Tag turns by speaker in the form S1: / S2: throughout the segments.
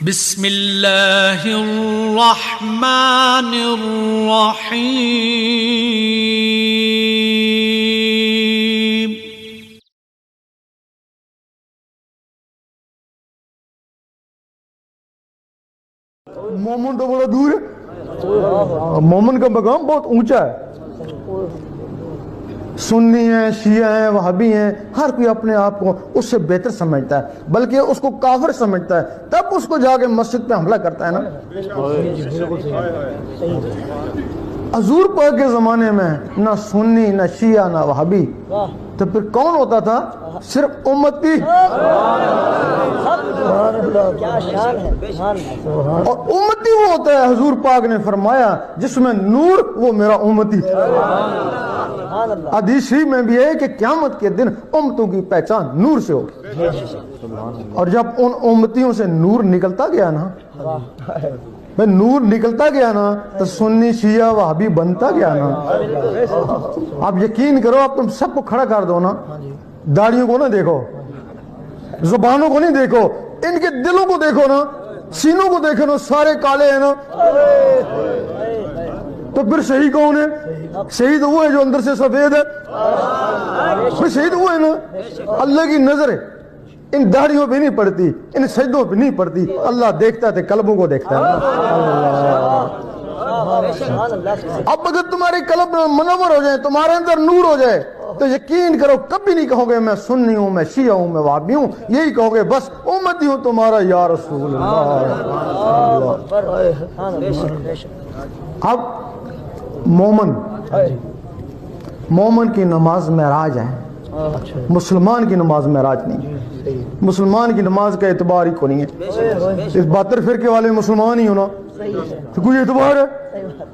S1: بسم اللہ الرحمن الرحیم
S2: مومن تو بڑا دور ہے، مومن کا مقام بہت اونچا ہے. سنی ہیں، شیعہ ہیں، وہابی ہیں، ہر کوئی اپنے آپ کو اس سے بہتر سمجھتا ہے، بلکہ اس کو کافر سمجھتا ہے، تب اس کو جا کے مسجد پہ حملہ کرتا ہے نا. حضور پاک کے زمانے میں نہ سنی، نہ شیعہ، نہ وہابی، تو پھر کون ہوتا تھا؟ صرف امتی. اور امتی وہ ہوتا ہے، حضور پاک نے فرمایا جس میں نور، وہ میرا امتی. حدیث شریف میں بھی ہے کہ قیامت کے دن امتوں کی پہچان نور سے ہوگی. اور جب ان امتیوں سے نور نکلتا گیا نا، نور نکلتا گیا نا، تو سنی، شیعہ، وہابی بنتا گیا نا. آپ یقین کرو، آپ تم سب کو کھڑا کر دو نا، داڑھیوں کو نہ دیکھو، زبانوں کو نہیں دیکھو، ان کے دلوں کو دیکھو نا، سینوں کو دیکھو نا، سارے کالے ہیں نا. تو پھر صحیح کون ہے؟ شہید وہ ہے جو اندر سے سفید ہے. پھر شہید وہ ہے نا. اللہ کی نظر ہے ان داڑھیوں پہ نہیں پڑتی، ان سجدوں پہ نہیں پڑتی. اللہ دیکھتا ہے، قلبوں کو دیکھتا ہے. اب اگر تمہارے قلب منور ہو جائے، تمہارے اندر نور ہو جائے، تو یقین کرو کبھی نہیں کہو گے میں سنی ہوں، میں شیعہ ہوں، میں وہابی ہوں. یہی کہو گے بس امتی ہوں تمہارا یا رسول اللہ. اب مومن کی نماز معراج ہے، مسلمان کی نماز معراج نہیں. مسلمان کی نماز کا اعتبار ہی کو نہیں ہے. اس 72 فرقے والے مسلمان ہی ہونا تو کوئی اعتبار ہے؟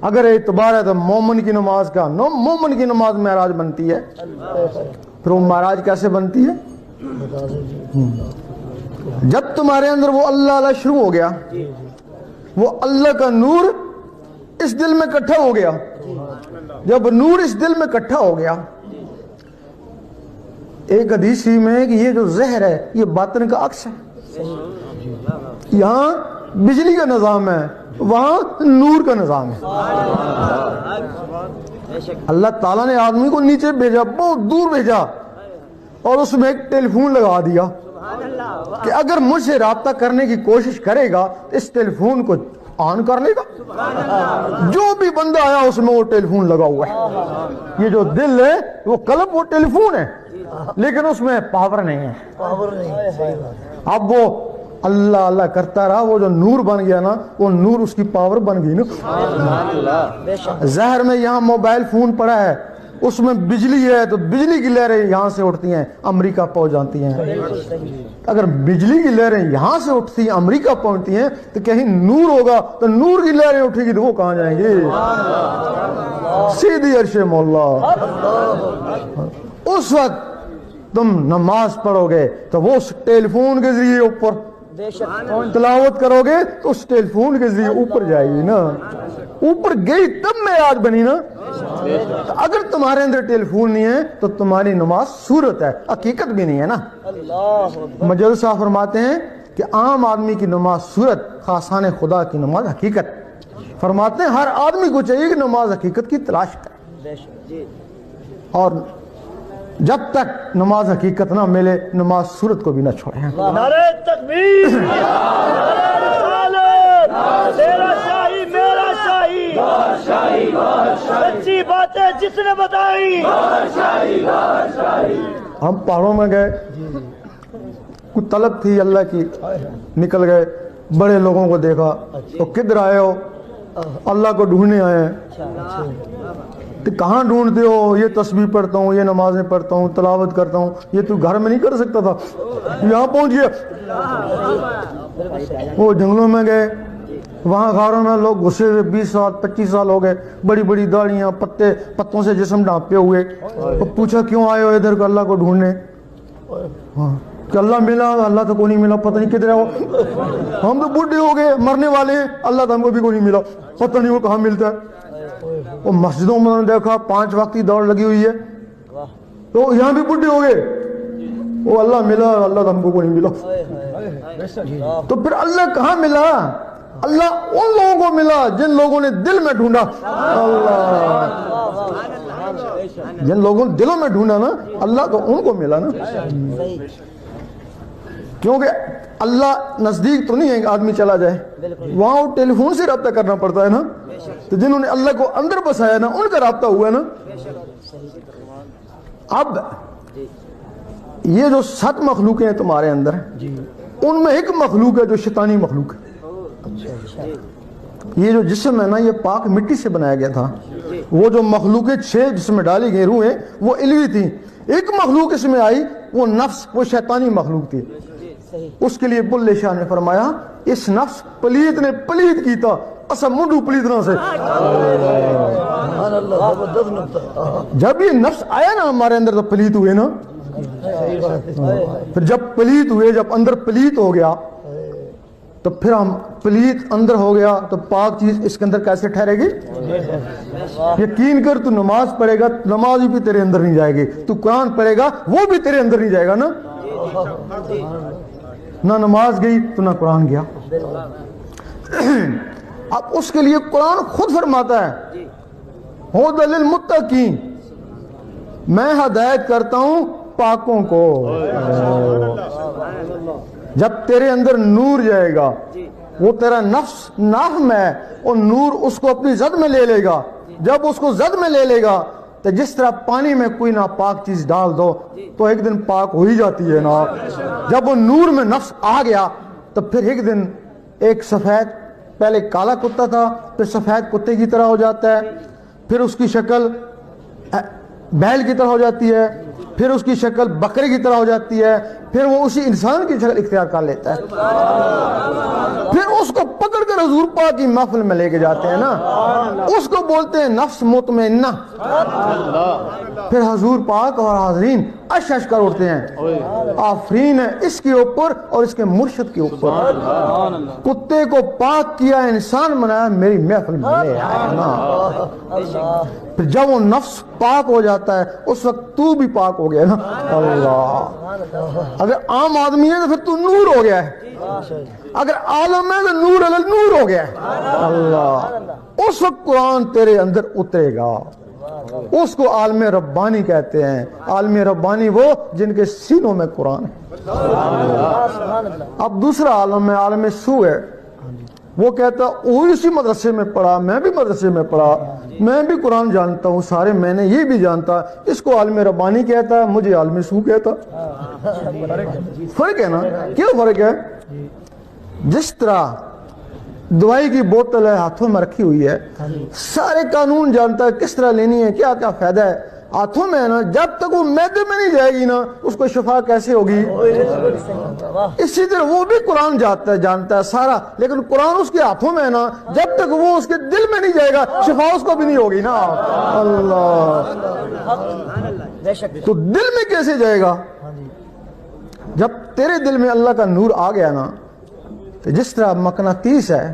S2: اگر اعتبار ہے تو مومن کی نماز کا، مومن کی نماز معراج بنتی ہے. پھر وہ معراج کیسے بنتی ہے؟ جب تمہارے اندر وہ اللہ اللہ شروع ہو گیا، وہ اللہ کا نور اس دل میں اکٹھا ہو گیا. جب نور اس دل میں اکٹھا ہو گیا، ایک حدیث میں ہے کہ یہ جو زہر ہے یہ باطن کا عکس ہے. یہاں بجلی کا نظام ہے، وہاں نور کا نظام ہے. اللہ تعالیٰ نے آدمی کو نیچے بھیجا، بہت دور بھیجا، اور اس میں ایک ٹیلی فون لگا دیا کہ اگر مجھ سے رابطہ کرنے کی کوشش کرے گا اس ٹیلی فون کو آن کر لے گا. جو بھی بندہ آیا اس میں وہ ٹیلی فون لگا ہوا ہے. یہ جو دل ہے وہ قلب، وہ ٹیلی فون ہے، لیکن اس میں پاور نہیں ہے. اب وہ اللہ اللہ کرتا رہا، وہ جو نور بن گیا نا، وہ نور اس کی پاور بن گئی نا. زہر میں یہاں موبائل فون پڑا ہے، اس میں بجلی ہے، تو بجلی کی لہریں یہاں سے اٹھتی ہیں، امریکہ پہنچ جاتی ہیں. اگر بجلی کی لہریں یہاں سے اٹھتی ہیں، امریکہ پہنچتی ہیں، تو کہیں نور ہوگا تو نور کی لہریں اٹھے گی تو وہ کہاں جائیں گے؟ سیدھی عرش مولا. اس وقت تم نماز پڑھو گے تو وہ اس ٹیلی فون کے ذریعے اوپر تلاوت کرو گے تو اس ٹیلی فون کے ذریعے اوپر جائے گی نا. اوپر گئی تب معراج بنی نا. اگر تمہارے اندر ٹیلی فون نہیں ہے تو تمہاری نماز صورت ہے، حقیقت بھی نہیں ہے نا. مجدد صاحب فرماتے ہیں کہ عام آدمی کی نماز صورت، خاصان خدا کی نماز حقیقت. فرماتے ہیں ہر آدمی کو چاہیے کہ نماز حقیقت کی تلاش کرے، اور جب تک نماز حقیقت نہ ملے نماز صورت کو بھی نہ چھوڑیں.
S3: نعرہ تکبیر، تیرا شاہی میرا شاہی، سچی باتیں جس نے بتائی.
S2: ہم پہاڑوں میں گئے، کچھ طلب تھی اللہ کی، نکل گئے، بڑے لوگوں کو دیکھا. تو کدھر آئے ہو؟ اللہ کو ڈھونڈنے آئے ہیں. تو کہاں ڈھونڈتے ہو؟ یہ تسبیح پڑھتا ہوں، یہ نمازیں پڑھتا ہوں، تلاوت کرتا ہوں. یہ تو گھر میں نہیں کر سکتا تھا، یہاں پہنچ گیا. وہ جنگلوں میں گئے، وہاں غاروں میں لوگ گھسے ہوئے 20 سال 25 سال ہو گئے، بڑی بڑی داڑیاں، پتوں سے جسم ڈھانپے ہوئے. تو پوچھا کیوں آئے ہو ادھر کو اللہ کو ڈھونڈنے؟ کہ اللہ ملا؟ اللہ تو کوئی نہیں ملا، پتہ نہیں کدھر ہے وہ. ہم تو بوڑھے ہو گئے، مرنے والے ہیں، اللہ تو ہم کو بھی کوئی نہیں ملا، پتہ نہیں وہ کہاں ملتا ہے. وہ مسجدوں میں دیکھا 5 وقت کی دوڑ لگی ہوئی ہے، تو یہاں بھی بوڑھے ہو گئے، وہ اللہ ملا، اللہ تو ہم کو کوئی نہیں ملا. تو پھر اللہ کہاں ملا؟ اللہ ان لوگوں کو ملا جن لوگوں نے دل میں ڈھونڈا. اللہ جن لوگوں نے دلوں میں ڈھونڈا نا اللہ تو ان کو ملا نا. کیونکہ اللہ نزدیک تو نہیں ہے کہ آدمی چلا جائے, وہاں وہ ٹیلی فون سے رابطہ کرنا پڑتا ہے نا. تو جنہوں نے اللہ کو اندر بسایا نا ان کا رابطہ ہوا نا. اب یہ جو 7 مخلوقیں ہیں تمہارے اندر, ان میں ایک مخلوق ہے جو شیطانی مخلوق ہے. یہ جو جسم ہے نا یہ پاک مٹی سے بنایا گیا تھا. وہ جو مخلوقیں 6 جس میں ڈالی گئی روحیں وہ علوی تھی. ایک مخلوق اس میں آئی وہ نفس, وہ شیطانی مخلوق تھی. اس کے لیے بلے شاہ نے فرمایا اس نفس پلیت نے پلیت کی تھا اسا منڈو پلیتنا سے. جب یہ نفس آیا نا ہمارے اندر تو پلیت ہوئے نا. پھر جب پلیت ہوئے, جب اندر پلیت ہو گیا تو پھر ہم پلیت اندر ہو گیا تو پاک چیز اس کے اندر کیسے ٹھہرے گی؟ یقین کر تو نماز پڑھے گا نماز بھی تیرے اندر نہیں جائے گی, تو قرآن پڑھے گا وہ بھی تیرے اندر نہیں جائے گا نا. نہ نماز گئی تو نہ قرآن گیا. اب اس کے لیے قرآن خود فرماتا ہے ہدی للمتقین, میں ہدایت کرتا ہوں پاکوں کو. جب تیرے اندر نور جائے گا, وہ تیرا نفس ناہم ہے اور نور اس کو اپنی زد میں لے لے گا. جب اس کو زد میں لے لے گا تو جس طرح پانی میں کوئی ناپاک چیز ڈال دو تو ایک دن پاک ہو ہی جاتی ہے نا. جب وہ نور میں نفس آ گیا تو پھر ایک دن ایک سفید, پہلے کالا کتا تھا پھر سفید کتے کی طرح ہو جاتا ہے, پھر اس کی شکل بیل کی طرح ہو جاتی ہے, پھر اس کی شکل بکرے کی طرح ہو جاتی ہے, پھر وہ اسی انسان کی شکل اختیار کر لیتا ہے. پھر اس کو پکڑ کر حضور پاک کی محفل میں لے کے جاتے ہیں نا, اس کو بولتے ہیں نفس مطمئنہ. پھر حضور پاک اور حاضرین اش اش کر اٹھتے ہیں آفرین ہے اس کے اوپر اور اس کے مرشد کے اوپر. کتے کو پاک کیا انسان بنایا میری محفل میں لے آیا نا. پھر جب وہ نفس پاک ہو جاتا ہے اس وقت تو بھی پاک ہو گیا نا. اللہ اگر عام آدمی ہے تو پھر تو نور ہو گیا ہے, اگر عالم ہے تو نور علی نور ہو گیا ہے. اللہ اس وقت قرآن تیرے اندر اترے گا. اس کو عالم ربانی کہتے ہیں. عالم ربانی وہ جن کے سینوں میں قرآن ہے. اب دوسرا عالم ہے عالم سو ہے. وہ کہتا وہ اسی مدرسے میں پڑھا, میں بھی مدرسے میں پڑھا, میں بھی قرآن جانتا ہوں سارے, میں نے یہ بھی جانتا. اس کو عالم ربانی کہتا ہے, مجھے عالم سو کہتا. فرق ہے نا. کیوں فرق ہے؟ جس طرح دوائی کی بوتل ہے ہاتھوں میں رکھی ہوئی ہے, سارے قانون جانتا ہے کس طرح لینی ہے, کیا کیا فائدہ ہے, ہاتھوں میں ہے نا. جب تک وہ معدے میں نہیں جائے گی نا اس کو شفا کیسے ہوگی؟ اسی طرح وہ بھی قرآن جانتا ہے سارا, لیکن قرآن اس کے ہاتھوں میں ہے نا, جب تک وہ اس کے دل میں نہیں جائے گا شفا اس کو بھی نہیں ہوگی نا. اللہ تو دل میں کیسے جائے گا؟ جب تیرے دل میں اللہ کا نور آ گیا نا, تو جس طرح مقناطیس ہے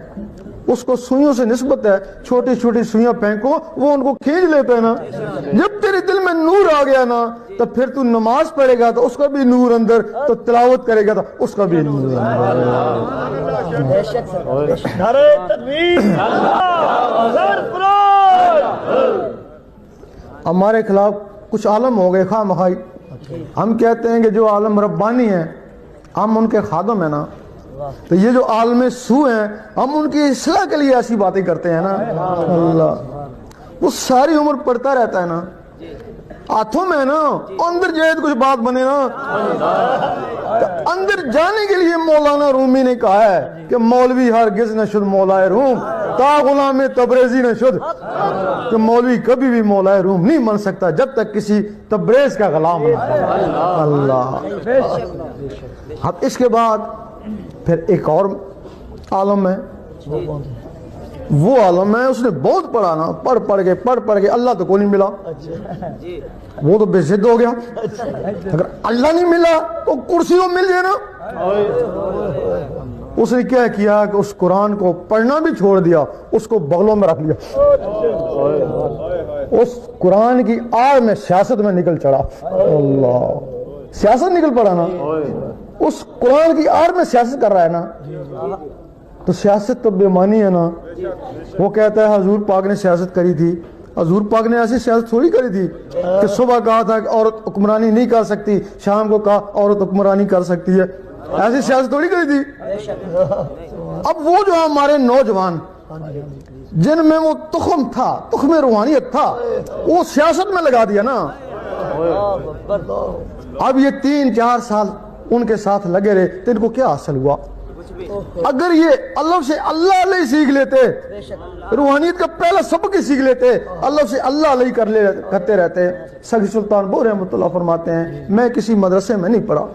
S2: اس کو سوئیوں سے نسبت ہے, چھوٹی چھوٹی سوئیاں پھینکو وہ ان کو کھینچ لیتا ہے نا. جب تیرے دل میں نور آ گیا نا تو پھر تو نماز پڑھے گا تو اس کا بھی نور اندر, تو تلاوت کرے گا تو اس کا بھی نور اندر.
S3: نعرہ تکبیر, اللہ اکبر.
S2: ہمارے خلاف کچھ عالم ہو گئے خواہ مخواہ. ہم کہتے ہیں کہ جو عالم ربانی ہیں ہم ان کے خادم ہیں نا, تو یہ جو عالم سو ہیں ہم ان کی اصلاح کے لیے ایسی باتیں کرتے ہیں نا. اللہ وہ ساری عمر پڑھتا رہتا ہے نا, ہاتھوں میں نا, اندر جائے تو کچھ بات بنے نا. اندر جانے کے لیے مولانا رومی نے کہا ہے کہ مولوی ہرگز نہ شد مولا روم تا غلام تبریزی نہ شد, کہ مولوی کبھی بھی مولا روم نہیں بن سکتا جب تک کسی تبریز کا غلام نہ ہو. اللہ اب اس کے بعد پھر ایک اور عالم ہے, وہ عالم ہے اس نے بہت پڑھا نا, پڑھ کے اللہ تو کو نہیں ملا, وہ تو بے ضد ہو گیا. اگر اللہ نہیں ملا تو کرسی کو مل جائے نا. اس نے کیا کیا کہ اس قرآن کو پڑھنا بھی چھوڑ دیا, اس کو بغلوں میں رکھ لیا, اس قرآن کی آڑ میں سیاست میں نکل چڑھا. اللہ سیاست نکل پڑا نا. اس قرآن کی آڑ میں سیاست کر رہا ہے نا، تو سیاست تو بے معنی ہے نا۔ وہ کہتا ہے حضور پاک نے سیاست کری تھی، حضور پاک نے ایسی سیاست تھوڑی کری تھی کہ صبح کہا تھا کہ عورت حکمرانی نہیں کر سکتی، شام کو کہا عورت حکمرانی کر سکتی ہے، ایسی سیاست تھوڑی کری تھی۔ اب وہ جو ہمارے نوجوان جن میں وہ تخم تھا، تخم روحانیت تھا، وہ سیاست میں لگا دیا نا۔ اب یہ 3-4 سال ان کے ساتھ لگے رہے تو ان کو کیا حاصل ہوا؟ اگر یہ اللہ سے اللہ علیہ سیکھ لیتے، روحانیت کا پہلا سبق ہی سیکھ لیتے، اللہ سے اللہ علیہ کرتے رہتے۔ سخی سلطان بو رحمۃ اللہ فرماتے ہیں میں کسی مدرسے میں نہیں پڑھا،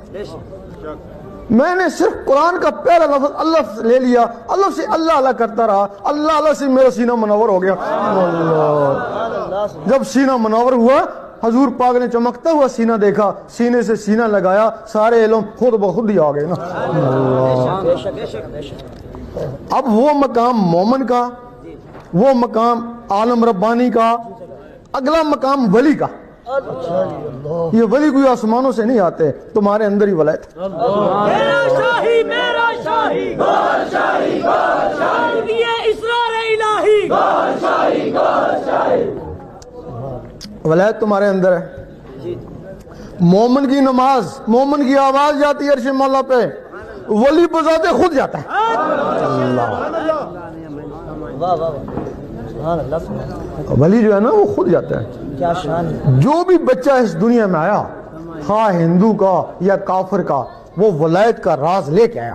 S2: میں نے صرف قرآن کا پہلا لفظ اللہ لے لیا، اللہ سے اللہ اللہ کرتا رہا، اللہ اللہ سے میرا سینہ منور ہو گیا۔ جب سینہ منور ہوا، حضور پاک نے چمکتا ہوا سینہ دیکھا، سینے سے سینہ لگایا، سارے علم خود بخود ہی آ گئے نا۔ اب وہ مقام مومن کا، وہ مقام عالم ربانی کا، اگلا مقام ولی کا۔ یہ ولی کوئی آسمانوں سے نہیں آتے، تمہارے اندر ہی ولایت۔
S3: میرا شاہی میرا شاہی گوہر شاہی گوہر شاہی یہ اسرار الہی گوہر شاہی گوہر شاہی
S2: ولایت تمہارے اندر ہے۔ مومن کی نماز، مومن کی آواز جاتی ہے عرش مولا پہ، ولی بذات خود جاتا ہے۔ ولی جو ہے نا وہ خود جاتا ہے۔
S3: کیا شان ہے۔
S2: جو بھی بچہ اس دنیا میں آیا، خواہ ہندو کا یا کافر کا، وہ ولایت کا راز لے کے آیا۔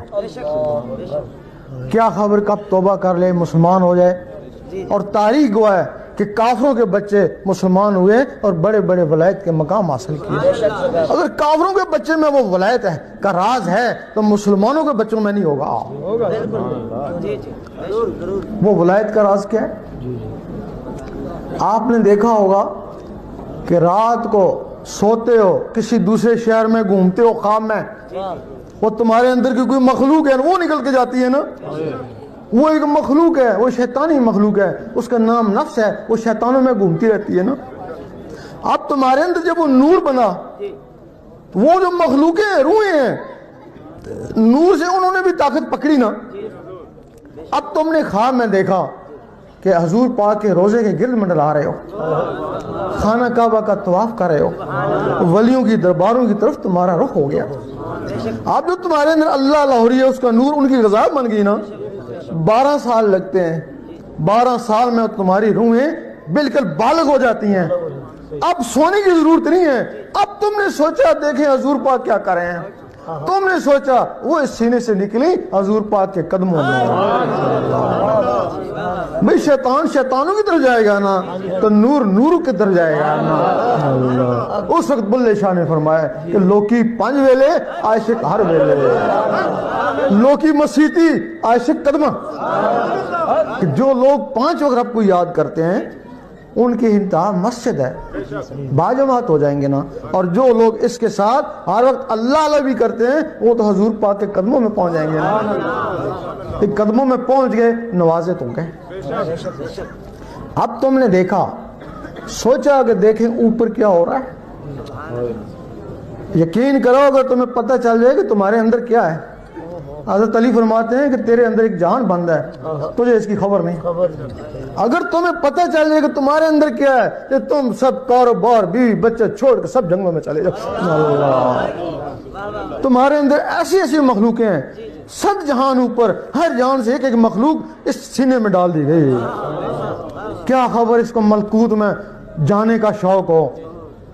S2: کیا خبر کب توبہ کر لے، مسلمان ہو جائے۔ اور تاریخ گواہ ہے کہ کافروں کے بچے مسلمان ہوئے اور بڑے بڑے ولایت کے مقام حاصل کیے۔ اگر کافروں کے بچے میں وہ ولایت ہے کا راز ہے تو مسلمانوں کے بچوں میں نہیں ہوگا۔ وہ ولایت کا راز کیا ہے؟ آپ نے دیکھا ہوگا کہ رات کو سوتے ہو، کسی دوسرے شہر میں گھومتے ہو خواب میں، وہ تمہارے اندر کی کوئی مخلوق ہے وہ نکل کے جاتی ہے نا۔ وہ ایک مخلوق ہے، وہ شیطانی مخلوق ہے، اس کا نام نفس ہے، وہ شیطانوں میں گھومتی رہتی ہے نا۔ اب تمہارے اندر جب وہ نور بنا، وہ جو مخلوقیں روحیں ہیں، نور سے انہوں نے بھی طاقت پکڑی نا۔ اب تم نے خواب میں دیکھا کہ حضور پاک کے روزے کے گرد منڈلا رہے ہو، خانہ کعبہ کا طواف کر رہے ہو، ولیوں کی درباروں کی طرف تمہارا رخ ہو گیا۔ اب جو تمہارے اندر اللہ اللہ ہو رہی ہے، اس کا نور ان کی غذا بن گئی نا۔ 12 سال لگتے ہیں، 12 سال میں تمہاری روحیں بالکل بالغ ہو جاتی ہیں۔ اب سونے کی ضرورت نہیں ہے۔ اب تم نے سوچا دیکھیں حضور پاک کیا کر رہے ہیں، تم نے سوچا وہ اس سینے سے نکلی حضور پاک کے قدموں میں۔ بھئی شیطان شیطانوں کی طرف جائے گا نا تو نور نور کی طرف جائے گا نا۔ اس وقت بلے شاہ نے فرمایا کہ لوکی 5 ویلے عاشق ہر ویلے، لوکی مسیتی عاشق قدمہ۔ کہ جو لوگ 5 وقت رب کو یاد کرتے ہیں ان کی انتہا مسجد ہے، باجماعت ہو جائیں گے نا۔ اور جو لوگ اس کے ساتھ ہر وقت اللہ اللہ بھی کرتے ہیں وہ تو حضور پاک کے قدموں میں پہنچ جائیں گے نا۔ قدموں میں پہنچ گئے، نوازے تم گئے۔ اب تم نے دیکھا، سوچا کہ دیکھیں اوپر کیا ہو رہا ہے۔ یقین کرو اگر تمہیں پتہ چل جائے کہ تمہارے اندر کیا ہے۔ حضرت علی فرماتے ہیں کہ تیرے اندر ایک جان بند ہے، تجھے اس کی خبر نہیں۔ اگر تمہیں پتہ چل جائے کہ تمہارے اندر کیا ہے کہ تم سب کاروبار بیوی بچے چھوڑ کے سب جنگلوں میں چلے جاؤ۔ تمہارے اندر ایسی ایسی مخلوقیں ہیں، 7 جہان اوپر، ہر جہان سے ایک ایک مخلوق اس سینے میں ڈال دی گئی۔ کیا خبر اس کو ملکوت میں جانے کا شوق ہو،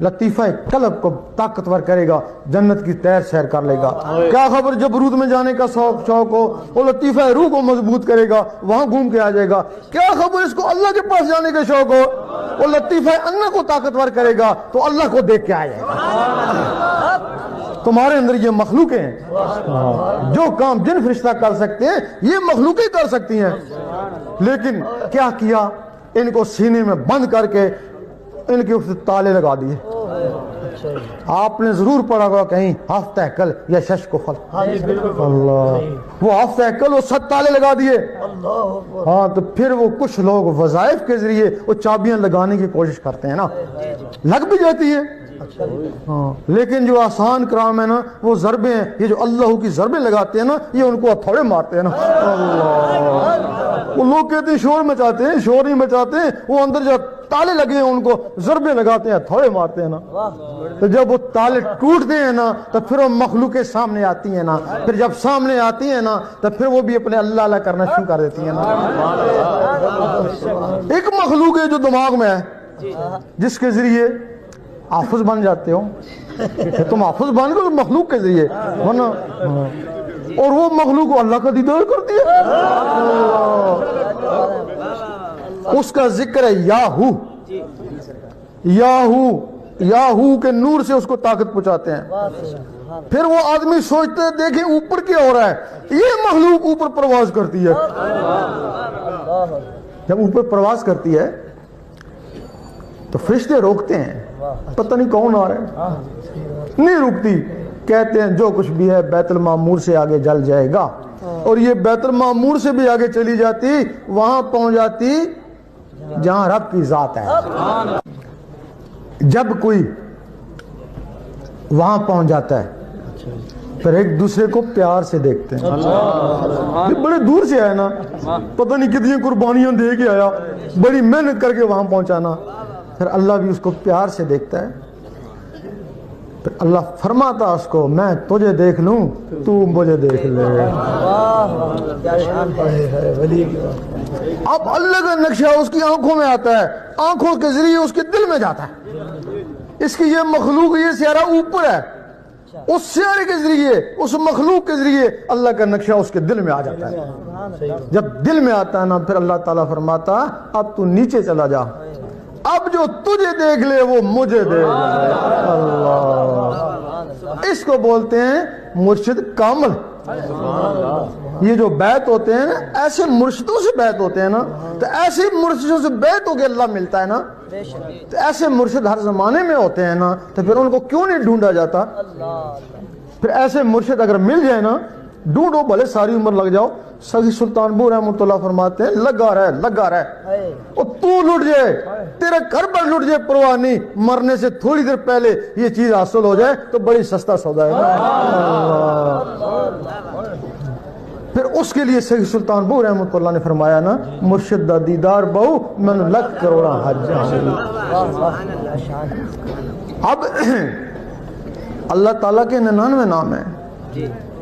S2: لطیفہ قلب کو طاقتور کرے گا، جنت کی تیر سیر کر لے گا۔ کیا خبر جبروت میں جانے کا شوق ہو، وہ لطیفہ روح کو مضبوط کرے گا، وہاں گھوم کے آ جائے گا۔ کیا خبر اس کو اللہ کے پاس جانے کا شوق ہو، وہ لطیفہ انا کو طاقتور کرے گا تو اللہ کو دیکھ کے آ جائے گا۔ تمہارے اندر یہ مخلوقیں ہیں، جو کام جن فرشتہ کر سکتے ہیں یہ مخلوقیں کر سکتی ہیں۔ لیکن کیا کیا، ان کو سینے میں بند کر کے ان کے اوپر تالے لگا دیے۔ آپ نے ضرور پڑھا ہوگا کہیں ہفتہ کل یا شش کو فل، اللہ وہ ہفتہ کل وہ 7 تالے لگا دیے۔ ہاں تو پھر وہ کچھ لوگ وظائف کے ذریعے وہ چابیاں لگانے کی کوشش کرتے ہیں نا، لگ بھی جاتی ہے ہاں لیکن جو آسان کرام ہے نا وہ ضربے ہیں, یہ جو اللہ کی ضربیں لگاتے ہیں نا یہ ان کو ہتھوڑے مارتے ہیں نا. اللہ, وہ لوگ کہتے ہیں شور مچاتے ہیں, شور نہیں مچاتے ہیں, وہ اندر جو تالے لگے ہیں ان کو ضربے لگاتے ہیں, ہتھوڑے مارتے ہیں نا. تو جب وہ تالے ٹوٹتے ہیں نا تو پھر وہ مخلوقیں سامنے آتی ہیں نا, پھر جب سامنے آتی ہیں نا تو پھر وہ بھی اپنے اللہ اللہ کرنا شروع کر دیتی ہیں نا. ایک مخلوق ہے جو دماغ میں ہے جس کے ذریعے حافظ بن جاتے ہو, تم حافظ بن گئے مخلوق کے ذریعے ورنہ, اور وہ مخلوق کو اللہ کا دیدار کرتی ہے. اس کا ذکر ہے یاہو, یاہو, یاہو کے نور سے اس کو طاقت پہنچاتے ہیں. پھر وہ آدمی سوچتے ہیں دیکھیں اوپر کیا ہو رہا ہے, یہ مخلوق اوپر پرواز کرتی ہے. جب اوپر پرواز کرتی ہے تو فرشتے روکتے ہیں, پتہ نہیں کون آ رہا ہے, نہیں رکتی, کہتے ہیں جو کچھ بھی ہے بیت المعمور سے آگے جل جائے گا. اور یہ بیت المعمور سے بھی آگے چلی جاتی, وہاں پہنچ جاتی جہاں رب کی ذات ہے. جب کوئی وہاں پہنچ جاتا ہے پھر ایک دوسرے کو پیار سے دیکھتے ہیں. یہ بڑے دور سے آیا نا, پتہ نہیں کتنی قربانیاں دے کے آیا, بڑی محنت کر کے وہاں پہنچانا. پھر اللہ بھی اس کو پیار سے دیکھتا ہے. پھر اللہ فرماتا اس کو میں تجھے دیکھ لوں تو مجھے دیکھ لے. اب اللہ کا نقشہ اس کی آنکھوں میں آتا ہے, آنکھوں کے ذریعے اس کے دل میں جاتا ہے. اس کی یہ مخلوق, یہ سیارہ اوپر ہے, اس سیارے کے ذریعے, اس مخلوق کے ذریعے اللہ کا نقشہ اس کے دل میں آ جاتا ہے. جب دل میں آتا ہے نا پھر اللہ تعالیٰ فرماتا اب تو نیچے چلا جا, اب جو تجھے دیکھ لے وہ مجھے دیکھ لے. اللہ, اس کو بولتے ہیں مرشد کامل. یہ جو بیعت ہوتے ہیں نا, ایسے مرشدوں سے بیعت ہوتے ہیں نا, تو ایسے مرشدوں سے بیعت ہو کے اللہ ملتا ہے نا. تو ایسے مرشد ہر زمانے میں ہوتے ہیں نا, تو پھر ان کو کیوں نہیں ڈھونڈا جاتا؟ پھر ایسے مرشد اگر مل جائے نا, ڈھونڈو بھلے ساری عمر لگ جاؤ. سخی سلطان بو رحمۃ اللہ فرماتے ہیں لگا رہے لگا رہے, اور تو لٹ جائے, تیرے گھر پر لٹ جائے, پرواہ نہیں, مرنے سے تھوڑی دیر پہلے یہ چیز حاصل ہو جائے تو بڑی سستا سودا ہے. پھر اس کے لیے سخی سلطان بو رحمۃ اللہ نے فرمایا نا مرشد دا دیدار بہو من لکھ کروڑا حج. اب اللہ تعالیٰ کے 99 نام ہیں,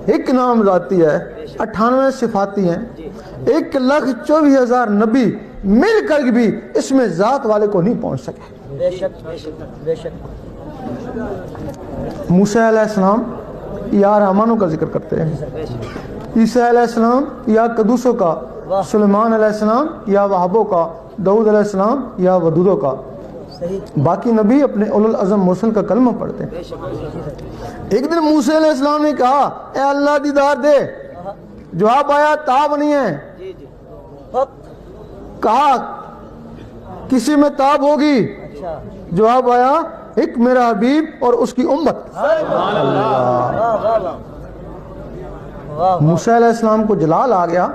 S2: ایک نام ذاتی ہے, 98 صفاتی ہیں, 1,24,000 نبی مل کر بھی اس میں ذات والے کو نہیں پہنچ سکے.
S3: بے شک بے شک بے شک.
S2: موسیٰ علیہ السلام یا رحمانوں کا ذکر کرتے ہیں, عیسیٰ علیہ السلام یا قدوسوں کا, سلیمان علیہ السلام یا وہابوں کا, داؤد علیہ السلام یا ودودوں کا. باقی نبی اپنے اولو العزم مرسل کا کلمہ پڑھتے ہیں. ایک دن موسیٰ علیہ السلام نے کہا اے اللہ دیدار دے, جواب آیا تاب نہیں ہے. کہا کسی میں تاب ہوگی, جواب آیا ایک میرا حبیب اور اس کی امت. موسیٰ علیہ السلام کو جلال آ گیا,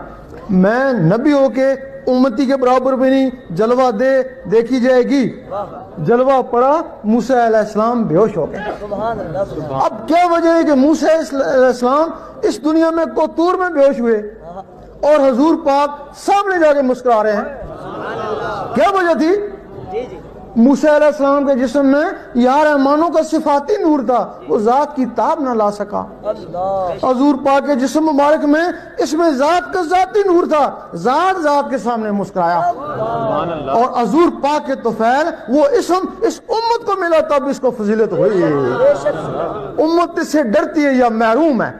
S2: میں نبی ہو کے امتی کے برابر بھی نہیں, جلوہ دے دیکھی جائے گی. جلوہ پڑا, موسیٰ علیہ السلام بے ہوش ہو گئے. اب کیا وجہ ہے کہ موسیٰ علیہ السلام اس دنیا میں کوتور میں بے ہوش ہوئے اور حضور پاک سامنے جا کے مسکرا رہے ہیں؟ کیا وجہ تھی؟ موسیٰ علیہ السلام کے جسم میں یا رحمانوں کا صفاتی نور تھا, وہ ذات کی تاب نہ لا سکا. حضور پاک کے جسم مبارک میں اس میں ذات کا ذاتی نور تھا, ذات ذات کے سامنے مسکرایا. اور حضور پاک کے طفیل وہ اسم اس امت کو ملا تب اس کو فضیلت ہوئی. امت اس سے ڈرتی ہے یا محروم ہے.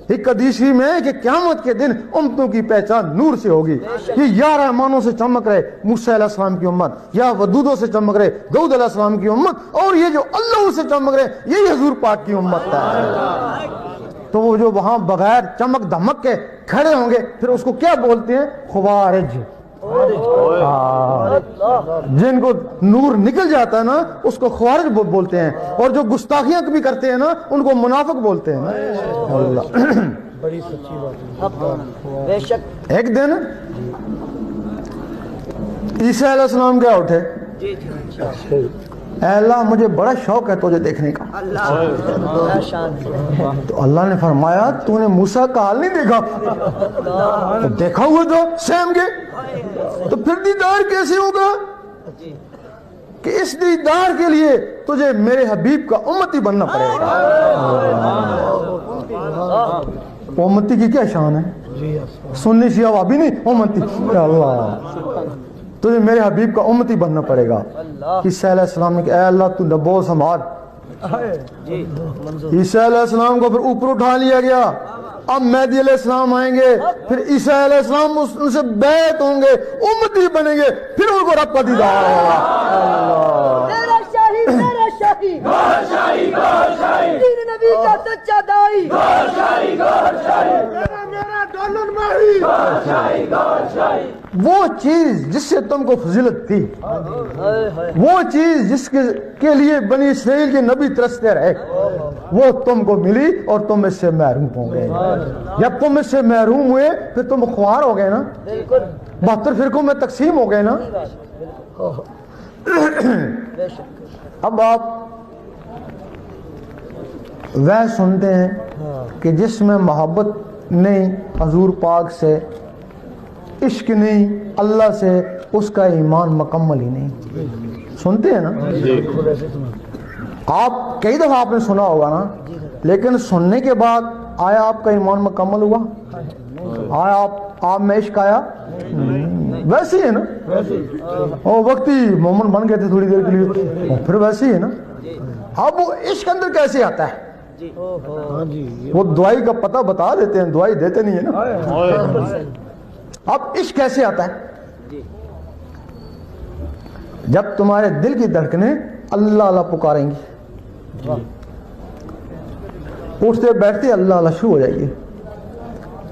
S2: ایک حدیث میں ہے کہ قیامت کے دن امتوں کی پہچان نور سے ہوگی. یہ یا رحمانوں سے چمک رہے موسیٰ علیہ السلام کی امت, یا ودودوں سے چمک رہے داؤد علیہ السلام کی امت, اور یہ جو اللہ سے چمک رہے یہی حضور پاک کی امت ہے. تو وہ جو وہاں بغیر چمک دھمک کے کھڑے ہوں گے پھر اس کو کیا بولتے ہیں؟ خوارج. جن کو نور نکل جاتا ہے نا اس کو خوارج بولتے ہیں, اور جو گستاخیاں بھی کرتے ہیں نا ان کو منافق بولتے ہیں. بڑی سچی بات. ایک دن عیسیٰ علیہ السلام کیا اٹھے, اے اللہ مجھے بڑا شوق ہے تجھے دیکھنے کا. تو اللہ نے فرمایا تو نے موسیٰ کا حال نہیں دیکھا؟ تو دیکھا ہوا تھا سیم کے. تو پھر دیدار کیسے ہوگا؟ کہ اس دیدار کے لیے تجھے میرے حبیب کا امتی بننا پڑے گا. امتی کی کیا شان ہے؟ سنی شیعہ وابی نہیں، امتی. اللہ تجھے میرے حبیب کا امتی بننا پڑے گا. عیسیٰ علیہ السلام نے کہا اے اللہ تو نبوت سنبھال. عیسیٰ علیہ السلام کو پھر اوپر اٹھا لیا گیا. اب مہدی علیہ السلام آئیں گے، پھر عیسیٰ علیہ السلام ان سے بیعت ہوں گے، امتی بنیں گے، پھر ان کو رب کا دیدار ہوگا.
S3: میرا شاہی میرا شاہی دین نبی کا سچا دائی، میرا ڈالر ماہی.
S2: وہ چیز جس سے تم کو فضیلت تھی، وہ چیز جس کے لیے بنی اسرائیل کے نبی ترستے رہے، وہ تم کو ملی اور تم اس سے محروم ہو گئے. جب تم اس سے محروم ہوئے پھر تم خوار ہو گئے نا، 72 فرقوں میں تقسیم ہو گئے نا. اب آپ وہ سنتے ہیں کہ جس میں محبت نہیں حضور پاک سے، عشق نہیں اللہ سے، اس کا ایمان مکمل ہی نہیں. سنتے ہیں نا آپ، کئی دفعہ آپ نے سنا ہوگا نا، لیکن سننے کے بعد آیا آپ کا ایمان مکمل ہوا؟ آیا آپ میں عشق آیا؟ ویسے ہی ہے نا، وہ وقتی مومن بن گئے تھے تھوڑی دیر کے لیے، پھر ویسے ہی ہے نا. اب وہ عشق اندر کیسے آتا ہے؟ وہ دعائی کا پتہ بتا دیتے ہیں، دعائی دیتے نہیں ہے نا. اب عشق کیسے آتا ہے؟ جب تمہارے دل کی دھڑکنیں اللہ اللہ پکاریں گی، اٹھتے بیٹھتے اللہ اللہ شروع ہو جائے گی،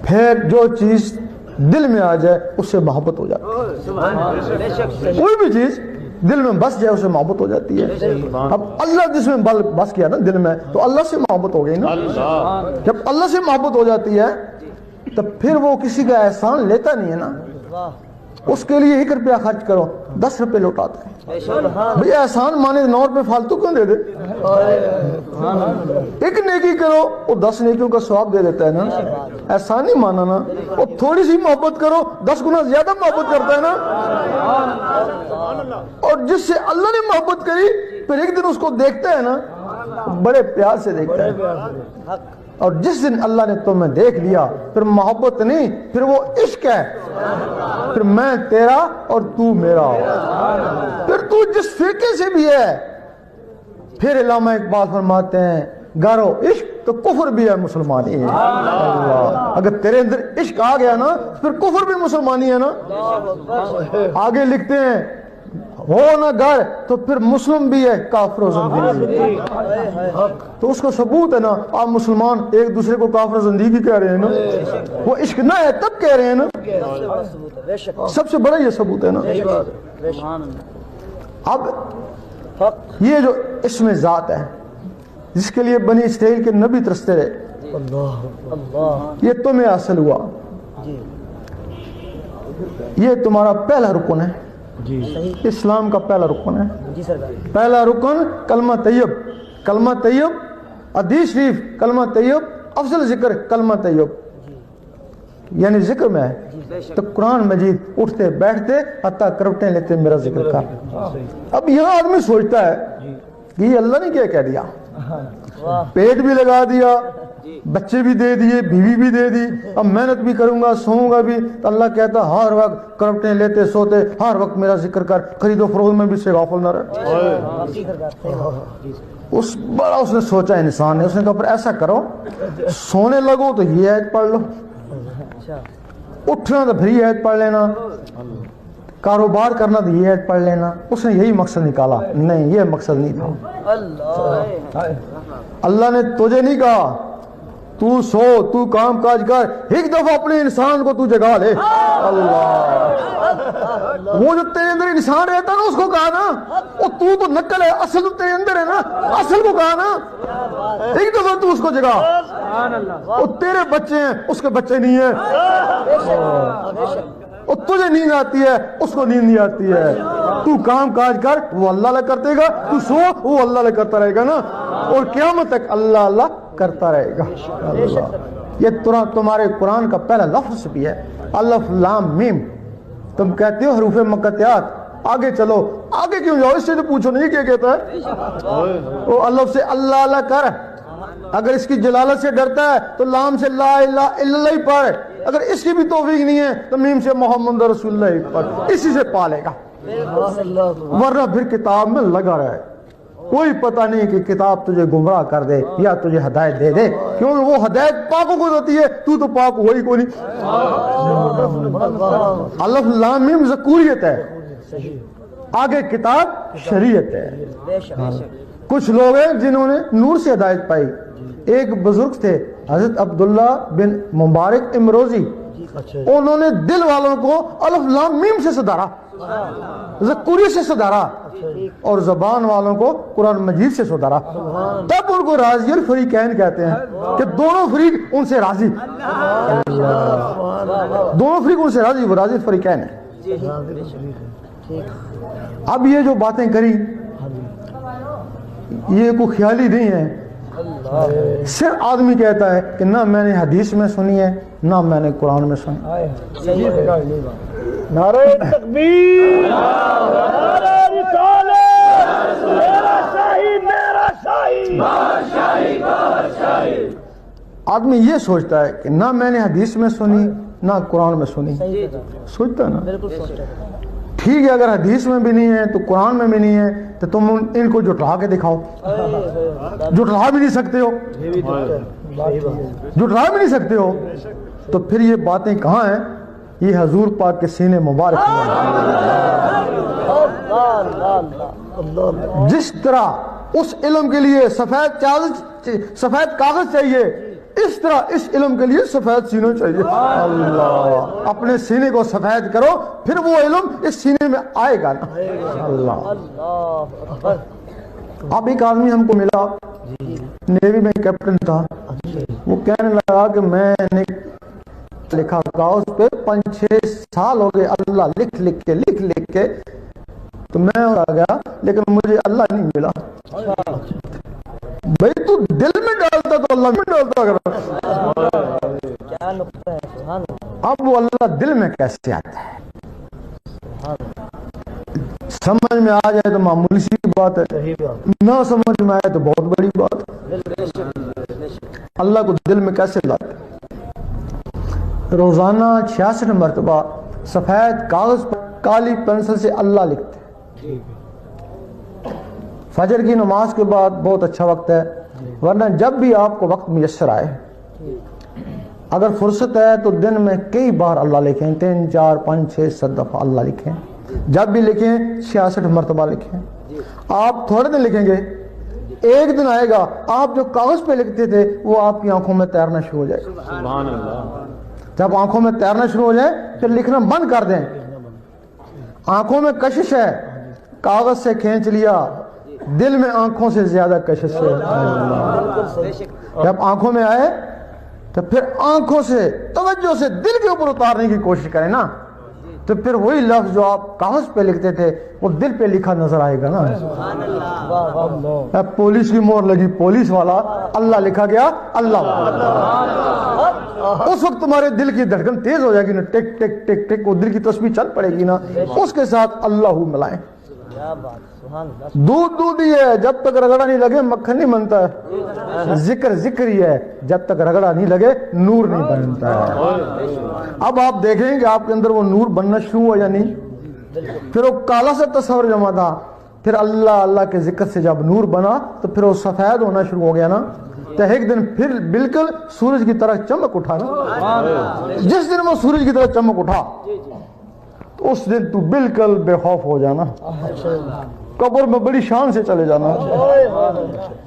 S2: پھر جو چیز دل میں آ جائے اس سے محبت ہو جاتی ہے. کوئی بھی چیز دل میں بس جائے اس سے محبت ہو جاتی ہے. اب اللہ جس میں بس کیا نا دل میں، تو اللہ سے محبت ہو گئی نا. جب اللہ سے محبت ہو جاتی ہے تو پھر وہ کسی کا احسان لیتا نہیں ہے نا. اس کے لیے 1 روپیہ خرچ کرو 10 روپے لوٹاتا ہے. بھئی احسان مانے 9 روپے فالتو کیوں دے دے؟ ایک نیکی کرو وہ 10 نیکیوں کا ثواب دے دیتا ہے نا. احسان نہیں مانا نا، وہ تھوڑی سی محبت کرو 10 گنا زیادہ محبت کرتا ہے نا. اور جس سے اللہ نے محبت کری پھر ایک دن اس کو دیکھتا ہے نا، بڑے پیار سے دیکھتا ہے. اور جس دن اللہ نے تمہیں دیکھ لیا پھر محبت نہیں، پھر وہ عشق ہے. پھر میں تیرا اور تو میرا، پھر تو جس فرقے سے بھی ہے. پھر علامہ اقبال فرماتے ہیں گارو عشق تو کفر بھی ہے مسلمانی ہے. اگر تیرے اندر عشق آ گیا نا پھر کفر بھی مسلمانی ہے نا. آگے لکھتے ہیں ہو نہ گھر تو پھر مسلم بھی ہے کافر و زندگی. تو اس کو ثبوت ہے نا، آپ مسلمان ایک دوسرے کو کافر و زندگی کہہ رہے ہیں نا، وہ عشق نہ ہے تب کہہ رہے ہیں نا. سب سے بڑا یہ ثبوت ہے نا. اب یہ جو اسم ذات ہے جس کے لیے بنی اسرائیل کے نبی ترستے رہے، یہ تمہیں حاصل ہوا. یہ تمہارا پہلا رکن ہے، اسلام کا پہلا رکن ہے. پہلا رکن کلمہ طیب. کلمہ طیب حدیث شریف، کلمہ طیب افضل ذکر کلمہ طیب یعنی ذکر میں ہے. تو قرآن مجید اٹھتے بیٹھتے حتیٰ کروٹیں لیتے میرا ذکر کر. اب یہاں آدمی سوچتا ہے کہ یہ اللہ نے کیا کہہ دیا، پیٹ بھی لگا دیا، بچے بھی دے دیے، بیوی بھی دے دی، اب محنت بھی کروں گا سوؤں گا بھی. تو اللہ کہتا ہر وقت کروٹیں لیتے سوتے ہر وقت میرا ذکر کر، خرید و فروخت میں بھی سے غافل نہ رہ. اس نے سوچا انسان نے، اس نے کہا پر ایسا کرو سونے لگو تو یہ آیت پڑھ لو، اٹھنا تو پھر یہ آیت پڑھ لینا، کاروبار کرنا تو یہ آیت پڑھ لینا. اس نے یہی مقصد نکالا. نہیں، یہ مقصد نہیں تھا. اللہ نے تجھے نہیں کہا تو سو، تو کام کاج کر، ایک دفعہ اپنے انسان کو تو جگا لے. اللہ، وہ جو تیرے اندر انسان رہتا ہے نا اس کو کہا نا، وہ تو نقل ہے، اصل تو تیرے اندر ہے نا، اصل کو کہا نا. ایک دفعہ تو اس کو جگا. وہ تیرے بچے ہیں اس کے بچے نہیں ہیں، اور تجھے نیند آتی ہے اس کو نیند نہیں آتی ہے. تو کام کاج کر وہ اللہ اللہ کرتے گا, تو سو وہ اللہ اللہ کرتا رہے گا نا, اور قیامت تک اللہ اللہ کرتا رہے گا. یہ تمہارے قرآن کا پہلا لفظ بھی ہے الف لام میم. تم کہتے ہو حروف مقطعات, آگے چلو, آگے کیوں جاؤ, اس سے تو پوچھو نہیں کیا کہتا ہے. وہ الف سے اللہ اللہ کر, اگر اس کی جلالت سے ڈرتا ہے تو لام سے لا الہ الا اللہ ہی پڑھ, اگر اس کی بھی توفیق نہیں ہے تو میم سے محمد رسول اللہ ہی پڑھ, اسی سے پالے گا. ورنہ پھر کتاب میں لگا رہے, کوئی پتہ نہیں کہ کتاب تجھے گمراہ کر دے یا تجھے ہدایت دے دے, کیونکہ وہ ہدایت پاکوں کو ہوتی ہے, تو پاک وہی کو نہیں. الف لام میم ذکوریت ہے, آگے کتاب شریعت ہے. کچھ لوگ ہیں جنہوں نے نور سے ہدایت پائی. ایک بزرگ تھے حضرت عبداللہ بن مبارک امروزی, انہوں نے دل والوں کو الف لام میم سے صدارا, ذکوری سے صدارا, اور زبان والوں کو قرآن مجید سے صدارا. تب ان کو راضی الفریقین کہتے ہیں کہ دونوں فریق ان سے راضی, دونوں فریق ان سے راضی, وہ راضی الفریقین ہے. اب یہ جو باتیں کری یہ کوئی خیالی نہیں ہے, صرف آدمی کہتا ہے کہ نہ میں نے حدیث میں سنی ہے نہ میں نے قرآن میں سنی.
S3: نعرہ تکبیر, نعرہ رسالت, میرا شاہی میرا شاہی, بادشاہی بادشاہی.
S2: آدمی یہ سوچتا ہے کہ نہ میں نے حدیث میں سنی نہ قرآن میں سنی, سوچتا نا. ٹھیک ہے, اگر حدیث میں بھی نہیں ہے تو قرآن میں بھی نہیں ہے تو تم ان کو جھٹلا کے دکھاؤ. جھٹلا بھی نہیں سکتے ہو, جھٹلا بھی نہیں سکتے ہو, تو پھر یہ باتیں کہاں ہیں؟ یہ حضور پاک کے سینے مبارک میں. جس طرح اس علم کے لیے سفید کاغذ چاہیے, اس طرح اس علم کے لیے سفید سینہ چاہیے. اللہ, اپنے سینے کو سفید کرو پھر وہ علم اس سینے میں آئے گا نا. اللہ. اب ایک آدمی ہم کو ملا, نیوی میں کیپٹن تھا, وہ کہنے لگا کہ میں نے لکھا کاغذ پہ 5-6 سال ہو گئے اللہ لکھ کے تو میں آ گیا لیکن مجھے اللہ نہیں ملا. بھئی تو دل میں ڈالتا تو اللہ میں ڈالتا. اب وہ اللہ دل میں کیسے آتا ہے؟ سمجھ میں آ جائے تو معمولی سی بات ہے, نہ سمجھ میں آئے تو بہت بڑی بات ہے. اللہ کو دل میں کیسے لاتے؟ روزانہ 66 مرتبہ سفید کاغذ پر کالی پینسل سے اللہ لکھتے ہیں. فجر کی نماز کے بعد بہت اچھا وقت ہے, ورنہ جب بھی آپ کو وقت میسر آئے, اگر فرصت ہے تو دن میں کئی بار اللہ لکھیں, 3, 4, 5, 6, 7 دفعہ اللہ لکھیں. جب بھی لکھیں 66 مرتبہ لکھیں. آپ تھوڑے دن لکھیں گے, ایک دن آئے گا آپ جو کاغذ پہ لکھتے تھے وہ آپ کی آنکھوں میں تیرنا شروع ہو جائے گا. سبحان اللہ. جب آنکھوں میں تیرنا شروع ہو جائے پھر لکھنا بند کر دیں. آنکھوں میں کشش ہے, کاغذ سے کھینچ لیا, دل میں آنکھوں سے زیادہ کشش ہے. جب آنکھوں میں آئے تو پھر آنکھوں سے توجہ سے دل کے اوپر اتارنے کی کوشش کریں نا, تو پھر وہی لفظ جو آپ کاغذ پہ لکھتے تھے وہ دل پہ لکھا نظر آئے گا نا. پولیس کی مہر لگی پولیس والا, اللہ لکھا گیا اللہ والا. اس وقت تمہارے دل کی دھڑکن تیز ہو جائے گی نا, ٹک ٹک ٹک ٹک, وہ دل کی تسبیح چل پڑے گی نا, اس کے ساتھ اللہ ملائیں. دودھ ہی ہے, جب تک رگڑا نہیں لگے مکھن نہیں بنتا ہے. ذکر ہی ہے, جب تک رگڑا نہیں لگے نور نہیں بنتا ہے. اب آپ دیکھیں کہ آپ کے اندر وہ نور بننا شروع ہو یا نہیں. پھر وہ کالا سا تصور جمع تھا, پھر اللہ کے ذکر سے جب نور بنا تو پھر وہ سفید ہونا شروع ہو گیا نا. تو ایک دن پھر بالکل سورج کی طرح چمک اٹھا نا. جس دن وہ سورج کی طرح چمک اٹھا تو اس دن تو بالکل بے خوف ہو جانا, قبر میں بڑی شان سے چلے جانا.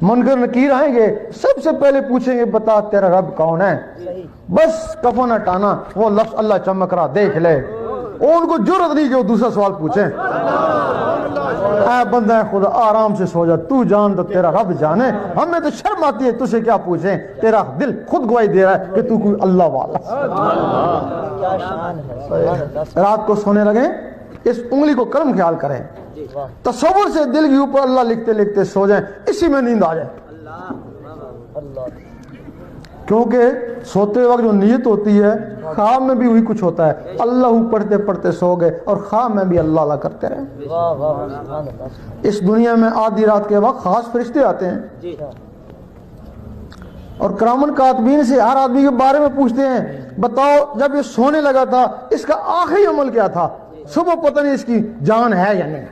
S2: منکر نکیر آئیں گے, سب سے پہلے پوچھیں گے بتا تیرا رب کون ہے, بس کفن ہٹانا, وہ لفظ اللہ چمک رہا دیکھ لے. ان کو جرأت نہیں کہ وہ دوسرا سوال پوچھیں. اے بندہ خدا آرام سے سو جا, تو جان تو تیرا رب جانے, ہمیں تو شرم آتی ہے تجھے کیا پوچھیں, تیرا دل خود گواہی دے رہا ہے کہ تو کوئی اللہ والا. رات کو سونے لگیں اس انگلی کو کرم خیال کریں, تصور سے دل کے اوپر اللہ لکھتے لکھتے سو جائیں، اسی میں نیند آ جائے. کیونکہ سوتے وقت جو نیت ہوتی ہے خواب میں بھی وہی کچھ ہوتا ہے. اللہ پڑھتے پڑھتے سو گئے اور خواب میں بھی اللہ اللہ کرتے رہے. اس دنیا میں آدھی رات کے وقت خاص فرشتے آتے ہیں اور کرامن کاتبین سے ہر آدمی کے بارے میں پوچھتے ہیں، بتاؤ جب یہ سونے لگا تھا اس کا آخری عمل کیا تھا؟ صبح پتہ نہیں اس کی جان ہے یا نہیں.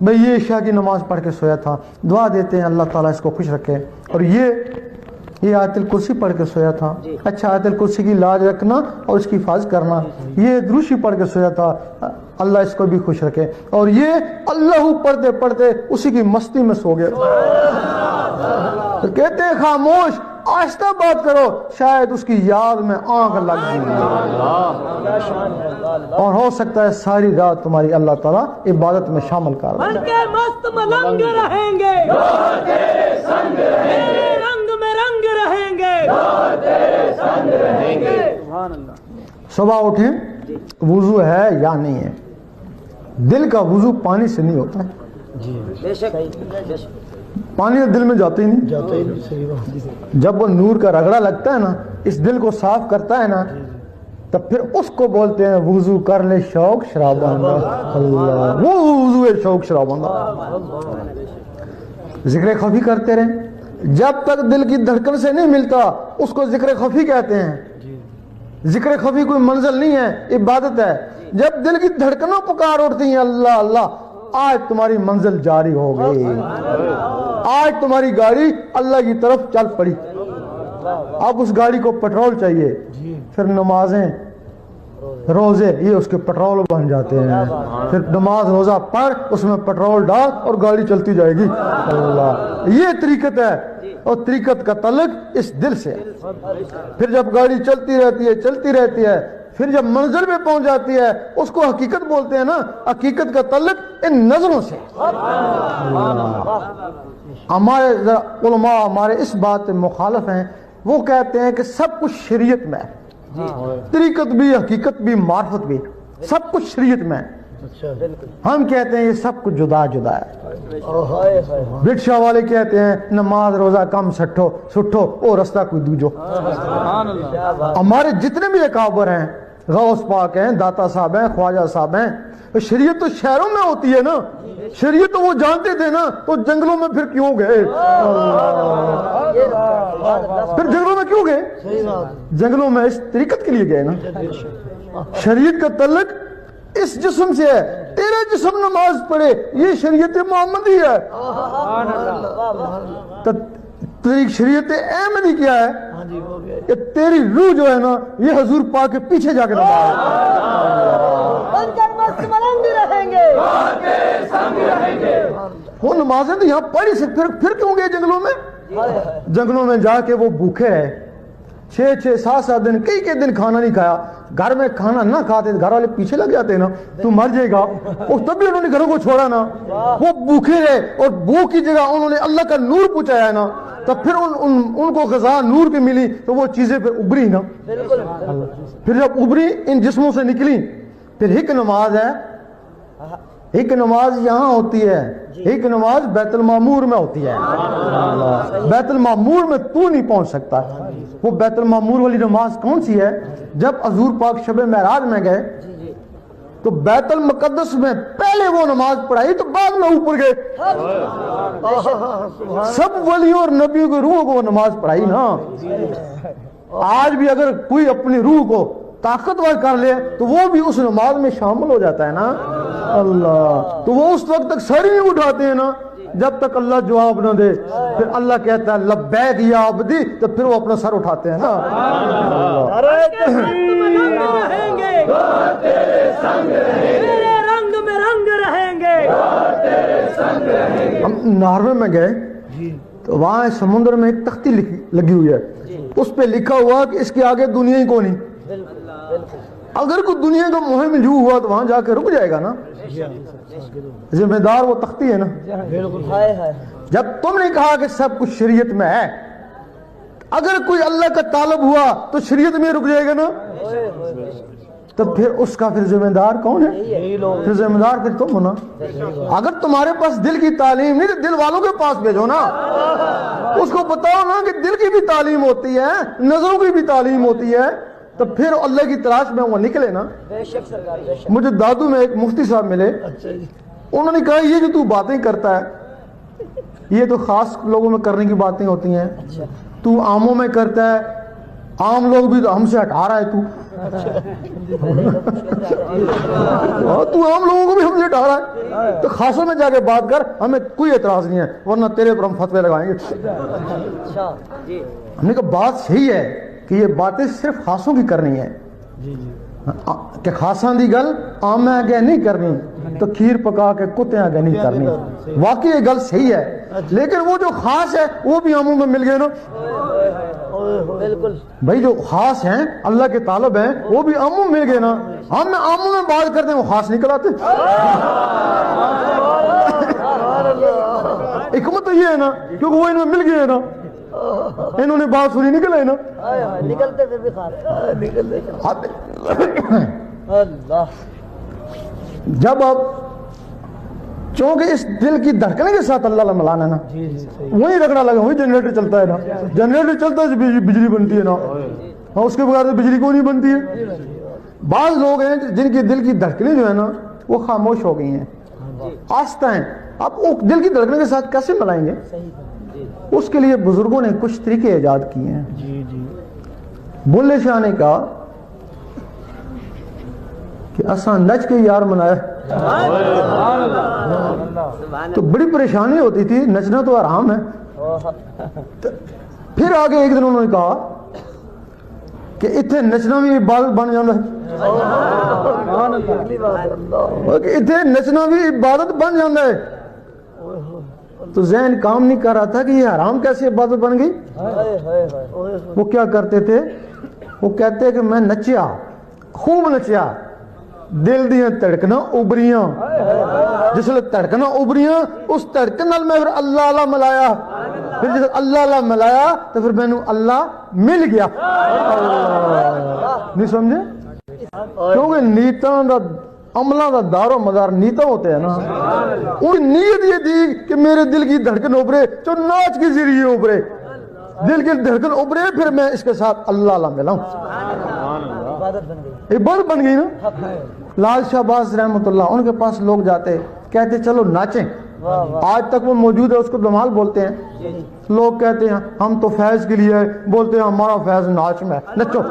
S2: بھئی یہ عشاء کی نماز پڑھ کے سویا تھا، دعا دیتے ہیں اللہ تعالیٰ اس کو خوش رکھے. اور یہ آیت الکرسی پڑھ کے سویا تھا، اچھا آیت الکرسی کی لاج رکھنا اور اس کی حفاظ کرنا. یہ دروشی پڑھ کے سویا تھا، اللہ اس کو بھی خوش رکھے. اور یہ اللہ پڑھتے پڑھتے اسی کی مستی میں سو گیا. تو کہتے ہیں خاموش، آہستہ بات کرو، شاید اس کی یاد میں آنکھ لگ گئی اور ہو سکتا ہے ساری رات تمہاری اللہ تعالیٰ عبادت میں شامل کر دے.
S3: بن کے مست ملنگ رہیں گے، تیرے رنگ میں رنگ رہیں گے.
S2: صبح اٹھیں، وضو ہے یا نہیں ہے؟ دل کا وضو پانی سے نہیں ہوتا ہے. پانی دل میں جاتے ہی نہیں. جب وہ نور کا رگڑا لگتا ہے نا، اس دل کو صاف کرتا ہے نا، تب پھر اس کو بولتے ہیں وضو کر لے شوق شراباندہ. اللہ، وہ وضو ہے شوق شراباندہ. ذکر خفی کرتے رہیں، جب تک دل کی دھڑکن سے نہیں ملتا اس کو ذکر خفی کہتے ہیں. ذکر خفی کوئی منزل نہیں ہے، عبادت ہے. جب دل کی دھڑکنوں پکار اٹھتی ہیں اللہ اللہ، آج تمہاری منزل جاری ہو گئی، آج تمہاری گاڑی اللہ کی طرف چل پڑی. اب اس گاڑی کو پٹرول چاہیے، پھر نمازیں روزے یہ اس کے پٹرول بن جاتے ہیں. پھر نماز روزہ پڑھ، اس میں پٹرول ڈال اور گاڑی چلتی جائے گی. اللہ، یہ طریقت ہے. اور طریقت کا تعلق اس دل سے. پھر جب گاڑی چلتی رہتی ہے پھر جب منزل پہ پہنچ جاتی ہے اس کو حقیقت بولتے ہیں نا. حقیقت کا تعلق ان نظروں سے. ہمارے علماء ہمارے اس بات میں مخالف ہیں. وہ کہتے ہیں کہ سب کچھ شریعت میں ہے، طریقت بھی، حقیقت بھی، معرفت بھی، سب کچھ شریعت میں ہے. ہم کہتے ہیں یہ سب کچھ جدا جدا ہے. رکشا والے کہتے ہیں نماز روزہ کم سٹھو او رستہ کوئی دوجو. ہمارے جتنے بھی اکابر ہیں، غوث پاک ہیں، داتا صاحب ہیں، خواجہ صاحب ہیں، شریعت تو شہروں میں ہوتی ہے نا. شریعت تو وہ جانتے تھے نا، تو جنگلوں میں پھر کیوں گئے؟ پھر جنگلوں میں کیوں گئے؟ جنگلوں میں اس طریقت کے لیے گئے نا. شریعت کا تعلق اس جسم سے ہے. تیرا جسم نماز پڑھے، یہ شریعت محمدی ہے. شریعت احمدی کیا ہے؟ کہ تیری روح جو ہے نا یہ حضور پاک کے پیچھے جا کے نماز وہ نمازیں تو یہاں پڑھی سے پھر کیوں گئے جنگلوں میں؟ جنگلوں میں جا کے وہ بھوکے ہے 6 7 دن، کئی دن کھانا نہیں کھایا. گھر میں کھانا نہ کھاتے گھر والے پیچھے لگ جاتے نا، تو مر جائے گا. تب بھی انہوں نے گھروں کو چھوڑا نا، وہ بھوکے رہے اور بھوک کی جگہ انہوں نے اللہ کا نور پہنچایا ہے نا. تب پھر ان کو غذا نور کی ملی تو وہ چیزیں پھر ابری نا. پھر جب ابری ان جسموں سے نکلی، پھر ایک نماز ہے. ایک نماز یہاں ہوتی ہے، ایک نماز بیت المعمور میں ہوتی ہے. بیت المعمور میں تو نہیں پہنچ سکتا. وہ بیت المعمور والی نماز کون سی ہے؟ جب حضور پاک شب معراج میں گئے تو بیت المقدس میں پہلے وہ نماز پڑھائی تو بعد میں اوپر گئے. سب ولیوں اور نبیوں کی روح کو وہ نماز پڑھائی نا. آج بھی اگر کوئی اپنی روح کو طاقتور کر لے تو وہ بھی اس نماز میں شامل ہو جاتا ہے نا. اللہ، تو وہ اس وقت تک سر ہی نہیں اٹھاتے ہیں نا جب تک اللہ جواب نہ دے. پھر اللہ کہتا ہے لبیک یا عبدی، تو پھر وہ اپنا سر اٹھاتے ہیں نا. ہم ناروے میں گئے تو وہاں سمندر میں ایک تختی لگی ہوئی ہے، اس پہ لکھا ہوا کہ اس کے آگے دنیا ہی کو نہیں. اگر کوئی دنیا کا مہم جو ہوا تو وہاں جا کے رک جائے گا نا. ذمہ دار وہ تختی ہے نا. جب تم نے کہا کہ سب کچھ شریعت میں ہے، اگر کوئی اللہ کا طالب ہوا تو شریعت میں رک جائے گا نا. تو پھر اس کا پھر ذمہ دار کون ہے؟ پھر ذمہ دار پھر تم ہو نا. اگر تمہارے پاس دل کی تعلیم نہیں تو دل والوں کے پاس بھیجو نا, اس کو بتاؤ نا کہ دل کی بھی تعلیم ہوتی ہے, نظروں کی بھی تعلیم ہوتی ہے, تو پھر اللہ کی تلاش میں وہ نکلے نا. مجھے دادو میں ایک مفتی صاحب ملے, انہوں نے کہا یہ جو تو باتیں کرتا ہے یہ تو خاص لوگوں میں کرنے کی باتیں ہوتی ہیں, تو عاموں میں کرتا ہے, عام لوگ بھی تو ہم سے ہٹا رہا ہے, تو عام لوگوں کو بھی ہم سے ہٹا رہا ہے, تو خاصوں میں جا کے بات کر, ہمیں کوئی اعتراض نہیں ہے ورنہ تیرے پر ہم فتوے لگائیں گے. ہم نے کہا بات صحیح ہے کہ یہ باتیں صرف خاصوں کی کرنی ہے کہ خاصاں دی گل عام میں آگے نہیں کرنی تو کھیر پکا کے کتے آگے نہیں کرنی. واقعی یہ گل صحیح ہے, لیکن وہ جو خاص ہے وہ بھی عاموں میں مل گئے نا. بھائی جو خاص ہیں اللہ کے طالب ہیں وہ بھی عاموں میں مل گئے نا. ہم عاموں میں بات کرتے ہیں وہ خاص نکل آتے. حکمت تو یہ ہے نا کیونکہ وہ ان میں مل گئے نا, انہوں نے بات سنی نکل آئے نا.
S3: نکلتے پھر بھی خاص اللہ.
S2: جب آپ چونکہ اس دل کی دھڑکنے کے ساتھ اللہ ملانا ہے نا, وہی رگڑا لگا, وہی جنریٹر چلتا ہے نا. جنریٹر چلتا ہے بجلی بنتی ہے نا, اس کے بغیر بجلی کو نہیں بنتی ہے. بعض لوگ ہیں جن کی دل کی دھڑکنیں جو ہے نا وہ خاموش ہو گئی ہیں, آستہ ہیں. آپ دل کی دھڑکنے کے ساتھ کیسے ملائیں گے؟ اس کے لیے بزرگوں نے کچھ طریقے ایجاد کیے ہیں. بلے شاہ نے کہا کہ آسان نچ کے یار منائے, تو بڑی پریشانی ہوتی تھی, نچنا تو آرام ہے. پھر آگے ایک دن انہوں نے کہا کہ اتنے نچنا بھی عبادت بن جاتا ہے, اتنے نچنا بھی عبادت بن جاتا ہے. تو ذہن کام نہیں کر رہا تھا کہ یہ حرام کیسے عبادت بن گئی. وہ کیا کرتے تھے, وہ کہتے کہ میں نچیا, خوب نچیا, دل دیاں تڑکنا ابریاں, جس لئے تڑکنا ابریاں اس تڑکن نال میں پھر اللہ اللہ ملایا, پھر جس اللہ اللہ ملایا تو پھر میں نے اللہ مل گیا. نہیں سمجھے؟ کیونکہ نیتاں دا عملہ دا دار و مدار نیتاں ہوتے ہیں نا. ان نیت یہ تھی کہ میرے دل کی دھڑکن ابھرے جو ناچ کے ذریعے ابھرے, دل کی دھڑکن ابھرے, پھر میں اس کے ساتھ اللہ اللہ ملاؤں. عبادت بن گئی نا. لال شہباز رحمۃ اللہ, ان کے پاس لوگ جاتے کہتے چلو ناچیں, آج تک وہ موجود ہے, اس کو دمال بولتے ہیں. لوگ کہتے ہیں ہم تو فیض کے لیے, بولتے ہیں ہمارا فیض ناچ میں, نچو.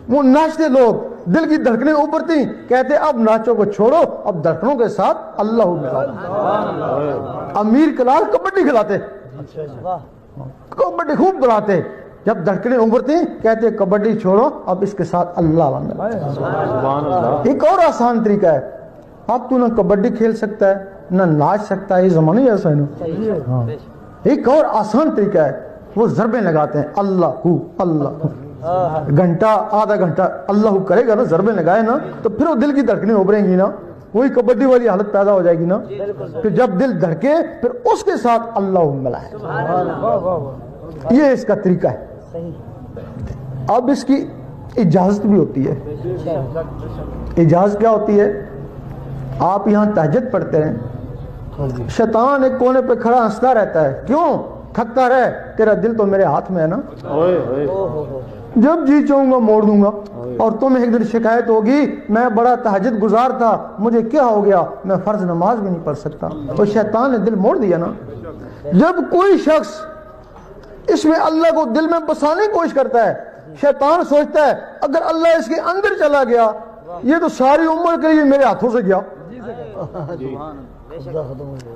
S2: وہ ناچتے لوگ, دل کی دھڑکنیں اوپرتی, کہتے اب ناچوں کو چھوڑو, اب دھڑکنوں کے ساتھ اللہ ملاؤ. امیر کلال کبڈی کھلاتے, کبڈی خوب بلاتے, جب دھڑکنیں ابھرتی کہتے کبڈی چھوڑو, اب اس کے ساتھ اللہ ملاؤ. ایک اور آسان طریقہ ہے, اب تو نہ کبڈی کھیل سکتا ہے نہ ناچ سکتا ہے, یہ زمانہ ہی ایسا ہے نا. ایک اور آسان طریقہ ہے, وہ ضربیں لگاتے ہیں, اللہ ہو اللہ ہو, گھنٹہ آدھا گھنٹہ اللہ کرے گا نا, ضربیں لگائے نا, تو پھر وہ دل کی دھڑکنیں ابھریں گی نا, وہی کبڈی والی حالت پیدا ہو جائے گی نا. پھر جب دل دھڑکے پھر اس کے ساتھ اللہ ملائے. یہ اس کا طریقہ ہے. اب اس کی اجازت بھی ہوتی ہے. اجازت کیا ہوتی ہے؟ آپ یہاں تہجد پڑھتے ہیں, شیطان ایک کونے پہ کھڑا ہنستا رہتا ہے, کیوں تھکتا رہے, تیرا دل تو میرے ہاتھ میں ہے نا, جب جی چاہوں گا موڑ دوں گا. اور تمہیں ایک دن شکایت ہوگی میں بڑا تہجد گزار تھا, مجھے کیا ہو گیا, میں فرض نماز بھی نہیں پڑھ سکتا. تو شیطان نے دل موڑ دیا نا. جب کوئی شخص اس میں اللہ کو دل میں بسانے کی کوشش کرتا ہے, شیطان سوچتا ہے اگر اللہ اس کے اندر چلا گیا یہ تو ساری عمر کے لیے میرے ہاتھوں سے گیا.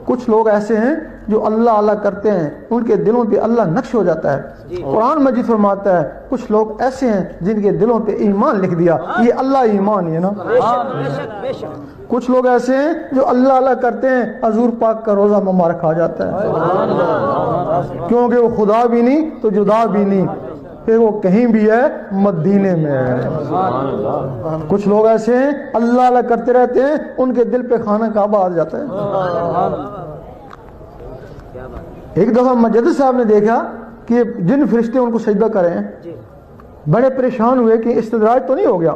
S2: کچھ لوگ ایسے ہیں جو اللہ اللہ کرتے ہیں, ان کے دلوں پہ اللہ نقش ہو جاتا ہے. قرآن مجید فرماتا ہے کچھ لوگ ایسے ہیں جن کے دلوں پہ ایمان لکھ دیا, یہ اللہ ایمان ہے نا. کچھ لوگ ایسے ہیں جو اللہ اللہ کرتے ہیں, حضور پاک کا روزہ مبارک آ جاتا ہے, کیونکہ وہ خدا بھی نہیں تو جدا بھی نہیں, پھر وہ کہیں بھی ہے مدینے میں ہے. کچھ لوگ ایسے ہیں اللہ اللہ کرتے رہتے ہیں, ان کے دل پہ خانہ کعبہ آ جاتا ہے. ایک دفعہ مجدد صاحب نے دیکھا کہ جن فرشتے ان کو سجدہ کرے ہیں, بڑے پریشان ہوئے کہ استدراج تو نہیں ہو گیا,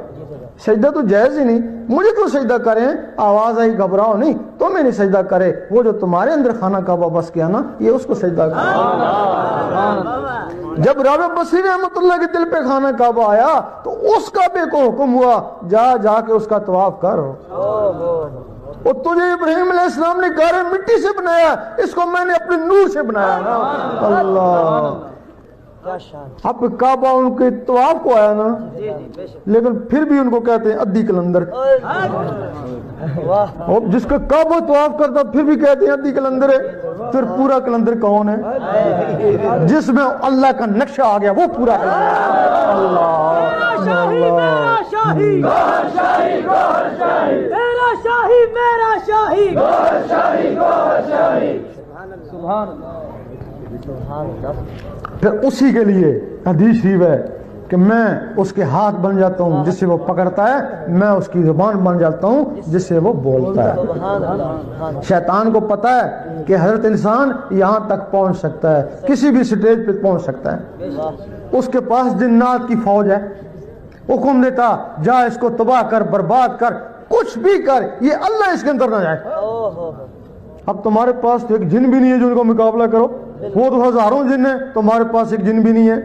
S2: سجدہ تو جائز ہی نہیں، مجھے کیوں سجدہ کریں؟ آواز آئی گھبراؤ نہیں، تمہیں نہیں سجدہ کرے، وہ جو تمہارے اندر خانہ کعبہ بس کیا نا، یہ اس کو سجدہ کرے۔ جب رابع بصری رحمۃ اللہ کے دل پہ خانہ کعبہ آیا تو اس کعبے کو حکم ہوا جا کے اس کا طواف کر، اور تجھے ابراہیم علیہ السلام نے گارے مٹی سے بنایا، اس کو میں نے اپنے نور سے بنایا نا۔ اللہ، اب کعبہ ان کے طواف کو آیا نا، لیکن پھر بھی ان کو کہتے ہیں ادھی کلندر، اور جس کا کعبہ طواف کرتا پھر بھی کہتے ہیں ادھی کلندر ہے۔ پھر پورا کلندر کون ہے؟ جس میں اللہ کا نقشہ آ گیا وہ پورا کلندر ہے۔ اللہ
S3: شاہی میرا شاہی،
S1: گوہر شاہی، گوہر شاہی،
S3: میرا شاہی میرا شاہی،
S1: گوہر شاہی، گوہر شاہی۔
S3: سبحان اللہ۔
S2: پھر اسی کے لیے حدیث شریف ہے کہ میں اس کے ہاتھ بن جاتا ہوں جس سے وہ پکڑتا ہے، میں اس کی زبان بن جاتا ہوں جس سے وہ بولتا ہے۔ شیطان کو پتہ ہے کہ حضرت انسان یہاں تک پہنچ سکتا ہے، کسی بھی سٹیج پہ پہنچ سکتا ہے، اس کے پاس جنات کی فوج ہے، حکم دیتا جا اس کو تباہ کر، برباد کر، کچھ بھی کر، یہ اللہ اس کے اندر نہ جائے۔ اب تمہارے پاس تو ایک جن بھی نہیں ہے جو ان کا مقابلہ کرو، وہ تو ہزاروں جن ہیں، تمہارے پاس ایک جن بھی نہیں ہے۔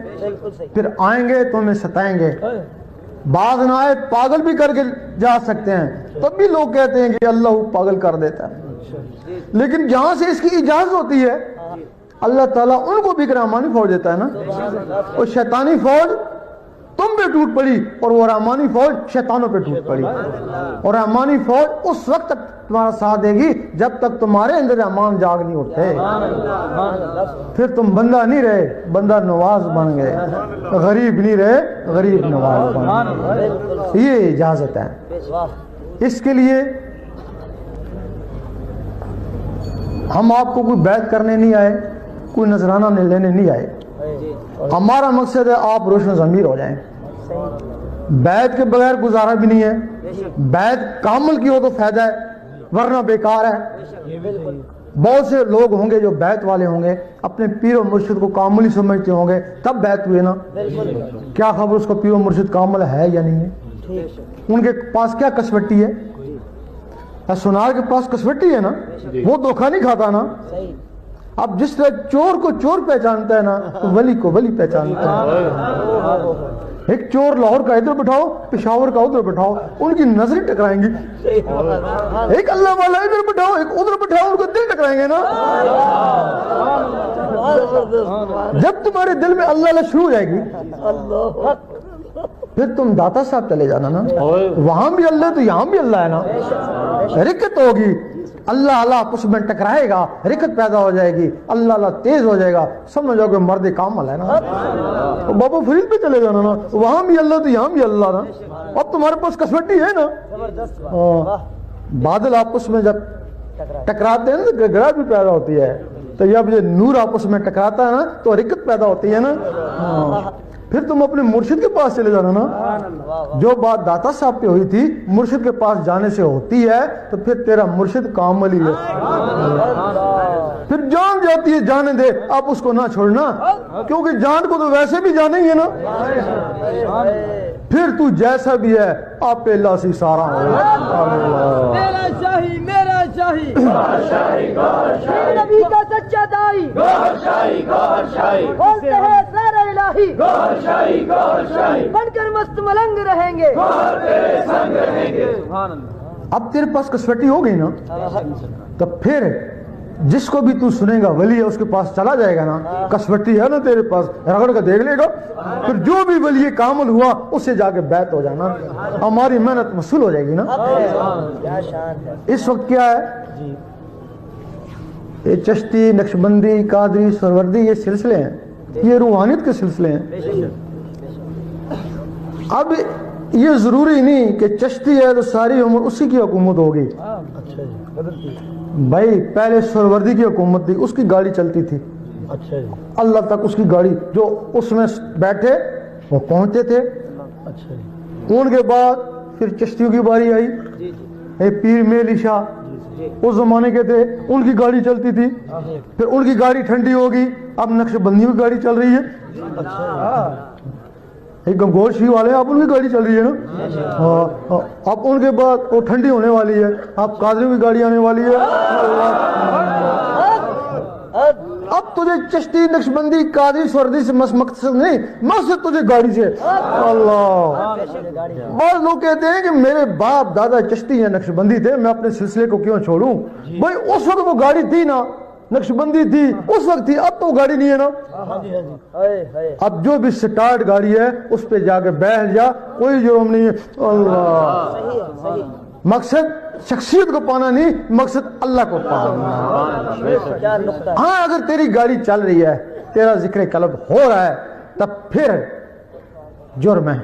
S2: پھر آئیں گے تمہیں ستائیں گے، بعض نہ آئے پاگل بھی کر کے جا سکتے ہیں، تب بھی لوگ کہتے ہیں کہ اللہ پاگل کر دیتا ہے، لیکن جہاں سے اس کی اجازت ہوتی ہے اللہ تعالیٰ ان کو بھی رحمانی فوج دیتا ہے نا۔ اور شیطانی فوج تم پہ ٹوٹ پڑی اور وہ رحمانی فوج شیطانوں پہ ٹوٹ پڑی، اور رحمانی فوج اس وقت تک تمہارا ساتھ دے گی جب تک تمہارے اندر رحمان جاگ نہیں اٹھتے۔ پھر تم بندہ نہیں رہے، بندہ نواز بن گئے، غریب نہیں رہے، غریب نواز بن گئے۔ یہ اجازت ہے۔ اس کے لیے ہم آپ کو کوئی بیعت کرنے نہیں آئے، کوئی نذرانہ لینے نہیں آئے، ہمارا مقصد ہے آپ روشن ضمیر ہو جائیں۔ بیعت کے بغیر گزارا بھی نہیں ہے، بیعت کامل کی ہو تو فائدہ ہے، ورنہ بیکار ہے۔ بہت سے لوگ ہوں گے جو بیعت والے ہوں گے، اپنے پیر و مرشد کو کامل ہی سمجھتے ہوں گے، تب بیعت ہوئے نا، کیا خبر اس کو پیر و مرشد کامل ہے یا نہیں ہے، ان کے پاس کیا کسوٹی ہے۔ سنار کے پاس کسوٹی ہے نا، وہ دھوکہ نہیں کھاتا نا۔ اب جس طرح چور کو چور پہچانتا ہے نا، تو ولی کو ولی پہچانتا ہے۔ ایک چور لاہور کا ادھر بٹھاؤ، پشاور کا ادھر بٹھاؤ، ان کی نظریں ٹکرائیں گی۔ ایک اللہ والا ادھر بٹھاؤ، ایک ادھر بٹھاؤ، ان کو دل ٹکرائیں گے نا۔ جب تمہارے دل میں اللہ اللہ شروع ہو جائے گی، پھر تم داتا صاحب چلے جانا نا، وہاں بھی اللہ تو یہاں بھی اللہ ہے نا۔ رکت ہوگی، اللہ اللہ آپس میں ٹکرائے گا، رکت پیدا ہو جائے گی، اللہ اللہ تیز ہو جائے گا، سمجھو کہ مرد کامل ہے نا۔ بابا فرید پہ چلے جانا نا، وہاں بھی اللہ تو یہاں بھی اللہ نا۔ اب تمہارے پاس کسوٹی ہے نا۔ بادل آپس میں جب ٹکراتے ہیں نا تو گڑگڑاہٹ بھی پیدا ہوتی ہے، تو جب یہ نور آپس میں ٹکراتا ہے نا تو رکت پیدا ہوتی ہے نا۔ پھر تم اپنے مرشد کے پاس چلے جانا نا۔ جو بات داتا صاحب پہ ہوئی تھی مرشد کے پاس جانے سے ہوتی ہے، تو پھر تیرا مرشد کامل ہی ہے۔ پھر جان جاتی ہے، جانے دے، آپ اس کو نہ چھوڑنا، کیونکہ جان کو تو ویسے بھی جانے ہی ہے نا۔ پھر تو جیسا بھی ہے آپ پہ اللہ سے سارا ہو۔
S3: میرا شاہی میرا شاہی،
S1: گوہر شاہی، گوہر شاہی،
S3: نبی کا سچا دائی،
S1: گوہر شاہی، گوہر شاہی،
S3: بولتے ہیں اسرار الہی،
S1: گوہر شاہی، گوہر شاہی،
S3: بن کر مست ملنگ رہیں گے۔
S1: گوہر تیرے سنگ رہیں گے۔
S2: اب تیرے پاس کسوٹی ہو گئی نا، تو پھر جس کو بھی تو سنے گا ولی ہے اس کے پاس چلا جائے گا نا، کسوٹی ہے نا تیرے پاس، رگڑ کے دیکھ لے گا، پھر جو بھی ولی کامل ہوا اس سے جا کے بیعت ہو جانا، ہماری محنت وصول ہو جائے گی نا۔ اس وقت کیا ہے، یہ چشتی، نقشبندی، قادری، سروردی، یہ سلسلے ہیں، یہ روحانیت کے سلسلے ہیں۔ اب یہ ضروری نہیں کہ چشتی ہے تو ساری عمر اسی کی حکومت ہوگی۔ بھائی پہلے سروردی کی حکومت تھی، اس کی گاڑی چلتی تھی، اللہ تک اس کی گاڑی، جو اس میں بیٹھے وہ پہنچتے تھے۔ ان کے بعد پھر چشتیوں کی باری آئی، پیر میلی شاہ اس زمانے کے تھے، ان کی گاڑی چلتی تھی، پھر ان کی گاڑی ٹھنڈی ہوگی، اب نقش بندیوں کی گاڑی چل رہی ہے۔ ایک گمگوشی والے اب ان کی گاڑی چل رہی ہے نا، ہاں اب ان کے بعد وہ ٹھنڈی ہونے والی ہے، اب قادریوں کی گاڑی آنے والی ہے۔ اب تجھے چشتی نقشبندی قادری سوردی سے مقصد نہیں، مقصد تجھے گاڑی سے۔ اللہ، بعض لوگ کہتے ہیں کہ میرے باپ دادا چشتی ہیں نقشبندی تھے، میں اپنے سلسلے کو کیوں چھوڑوں؟ بھائی اس وقت وہ گاڑی تھی نا، نقشبندی تھی اس وقت تھی، اب تو گاڑی نہیں ہے نا۔ اب جو بھی سٹارٹ گاڑی ہے اس پہ جا کے بیٹھ جا، کوئی جرم نہیں ہے۔ اللہ، مقصد شخصیت کو پانا نہیں، مقصد اللہ کو پانا۔ ہاں اگر تیری گاڑی چل رہی ہے، تیرا ذکر قلب ہو رہا ہے، تب پھر جرم ہے،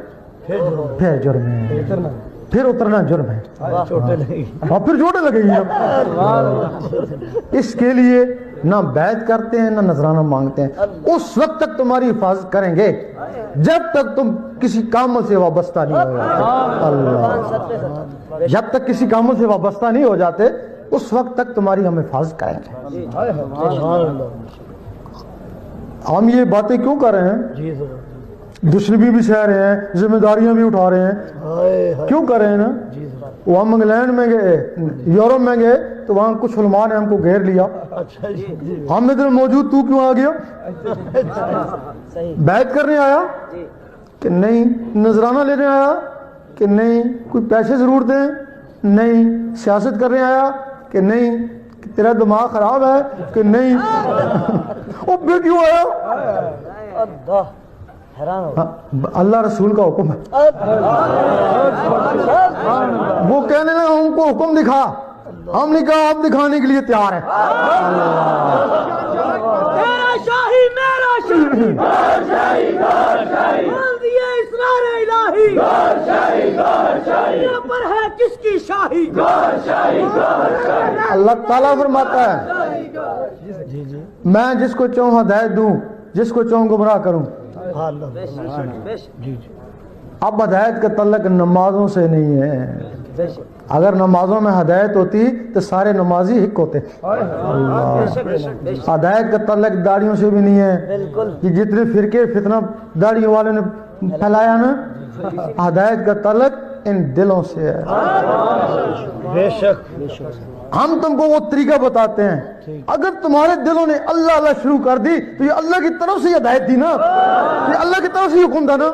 S2: پھر جرم ہے، پھر اترنا جرم ہے، اور پھر چوٹیں لگے گی۔ اس کے لیے نہ بیعت کرتے ہیں نہ نذرانہ مانگتے ہیں، اس وقت تک تمہاری حفاظت کریں گے جب تک تم کسی کاموں سے وابستہ نہیں ہو جاتے۔ اللہ، جب تک کسی کاموں سے وابستہ نہیں ہو جاتے اس وقت تک تمہاری ہم حفاظت کریں گے۔ ہم یہ باتیں کیوں کر رہے ہیں؟ دشمنی بھی سہ رہے ہیں، ذمہ داریاں بھی اٹھا رہے ہیں، کیوں کر رہے ہیں نا؟ وہ ہم انگلینڈ میں گئے، یورپ میں گئے تو وہاں کچھ علماء نے ہم کو گھیر لیا، ہم ادھر موجود، تو کیوں آ گیا؟ بیعت کرنے آیا کہ نہیں؟ نذرانہ لینے آیا کہ نہیں؟ کوئی پیسے ضرور دیں؟ نہیں۔ سیاست کرنے آیا کہ نہیں؟ تیرا دماغ خراب ہے کہ نہیں؟ وہ بھی کیوں آیا؟ اللہ رسول کا حکم ہے، وہ کہنے لگا ہم کو حکم دکھا، ہم نے کہا آپ دکھانے کے لیے تیار ہیں۔
S3: تیرا شاہی میرا شاہی،
S1: گوھر شاہی گوھر شاہی،
S3: بول دیے اسرار الہی،
S1: گوھر شاہی گوھر شاہی،
S3: یہاں پر ہے کس کی شاہی؟
S1: گوھر شاہی گوھر شاہی۔
S2: اللہ تعالیٰ فرماتا ہے میں جس کو چاہوں ہدایت دوں، جس کو چاہوں گمراہ کروں۔ اب ہدایت کا تعلق نمازوں سے نہیں ہے، اگر نمازوں میں ہدایت ہوتی تو سارے نمازی ہک ہوتے۔ ہدایت کا تعلق داڑیوں سے بھی نہیں ہے، کہ جتنے فرقے فتنہ داڑیوں والے نے پھیلایا نا، ہدایت کا تعلق ان دلوں سے ہے۔
S4: بے شک
S2: ہم تم کو وہ طریقہ بتاتے ہیں، اگر تمہارے دلوں نے اللہ اللہ شروع کر دی تو یہ اللہ کی طرف سے ہدایت دی نا، یہ اللہ کی طرف سے حکم تھا نا۔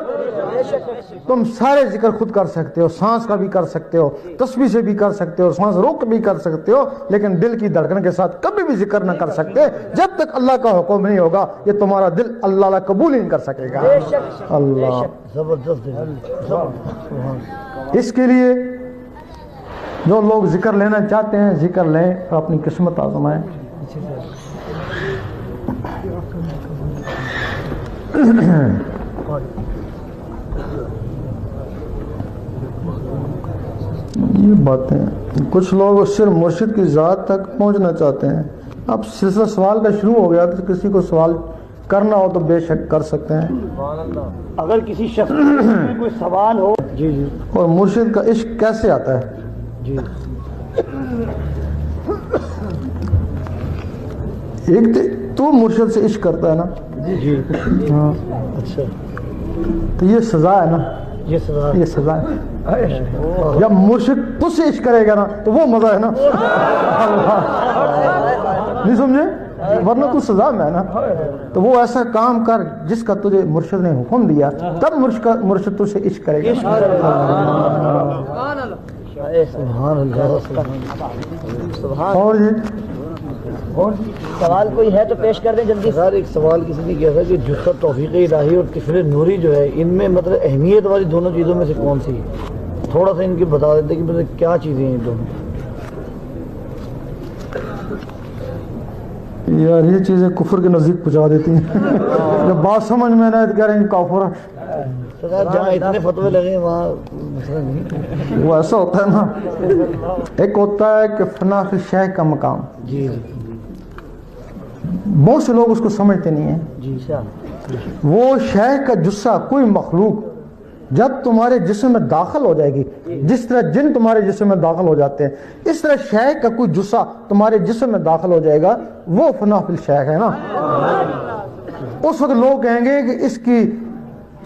S2: تم سارے ذکر خود کر سکتے ہو، سانس کا بھی کر سکتے ہو، تسبیح سے بھی کر سکتے ہو، سانس روک بھی کر سکتے ہو، لیکن دل کی دھڑکن کے ساتھ کبھی بھی ذکر نہ کر سکتے جب تک اللہ کا حکم نہیں ہوگا۔ یہ تمہارا دل اللہ اللہ قبول ہی نہیں کر سکے گا۔ اللہ،
S4: زبردست
S2: اس کے لیے جو لوگ ذکر لینا چاہتے ہیں ذکر لیں اور اپنی قسمت آزمائیں۔ یہ باتیں کچھ لوگ صرف مرشد کی ذات تک پہنچنا چاہتے ہیں۔ اب سلسلہ سوال کا شروع ہو گیا تو کسی کو سوال کرنا ہو تو بے شک کر سکتے ہیں۔
S4: اگر کسی شخص میں کوئی سوال ہو، جی جی،
S2: اور مرشد کا عشق کیسے آتا ہے؟
S4: جی
S2: ایک تو مرشد سے عشق کرتا ہے نا،
S4: جی جی،
S2: ہاں،
S4: اچھا،
S2: تو یہ سزا ہے نا،
S4: یہ سزا
S2: یہ سزا ہے۔ جب مرشد تجھ سے عشق کرے گا نا تو وہ مزہ ہے نا، نہیں سمجھے؟ ورنہ تو سزا میں ہے نا۔ تو وہ ایسا کام کر جس کا تجھے مرشد نے حکم دیا، تب مرشد تجھ سے عشق کرے گا۔
S4: سبحان اللہ، سبحان۔
S2: اور یہ
S5: سوال کوئی ہے تو پیش کر دیں جلدی۔
S4: سر ایک سوال کسی نے کیا تھا کہ جثت توفیق الہی اور طفل نوری جو ہے، ان میں مطلب اہمیت والی دونوں چیزوں میں سے کون سی ہے؟ تھوڑا سا ان کی بتا دیتے کہ مطلب کیا چیزیں ہیں دونوں؟
S2: یار یہ چیزیں کفر کے نزدیک پہنچا دیتی ہیں، جب بات سمجھ میں نہ آئے تو کہہ رہے ہیں کافر ہے۔
S4: جہاں اتنے فتوے لگے وہاں مسئلہ نہیں۔
S2: وہ ایسا ہوتا ہے نا، ایک ہوتا ہے کہ فنا فی الشیء کا مقام،
S4: جی جی
S2: بہت سے لوگ اس کو سمجھتے نہیں ہیں۔
S4: جی،
S2: وہ شے کا جسہ، کوئی مخلوق جب تمہارے جسم میں داخل ہو جائے گی، جس طرح جن تمہارے جسم میں داخل ہو جاتے ہیں، اس طرح شے کا کوئی جسہ تمہارے جسم میں داخل ہو جائے گا، وہ فنا فی الشیء ہے نا۔ اس وقت لوگ کہیں گے کہ اس کی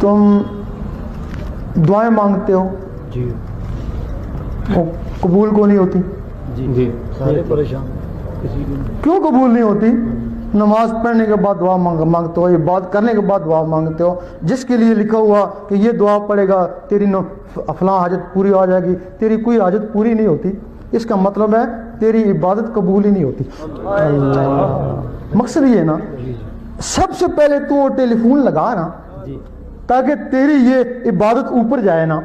S2: تم دعائیں مانگتے ہو
S4: جی
S2: وہ قبول کو نہیں ہوتی؟
S4: جی سارے پریشان کسی کی
S2: کیوں قبول نہیں ہوتی؟ نماز پڑھنے کے بعد دعا مانگتے ہو، عبادت کرنے کے بعد دعا مانگتے ہو، جس کے لیے لکھا ہوا کہ یہ دعا پڑھے گا تیری فلاں حاجت پوری ہو جائے گی، تیری کوئی حاجت پوری نہیں ہوتی، اس کا مطلب ہے تیری عبادت قبول ہی نہیں ہوتی۔ مقصد یہ ہے نا، سب سے پہلے تو وہ ٹیلی فون لگا نا تاکہ تیری یہ عبادت اوپر جائے نا،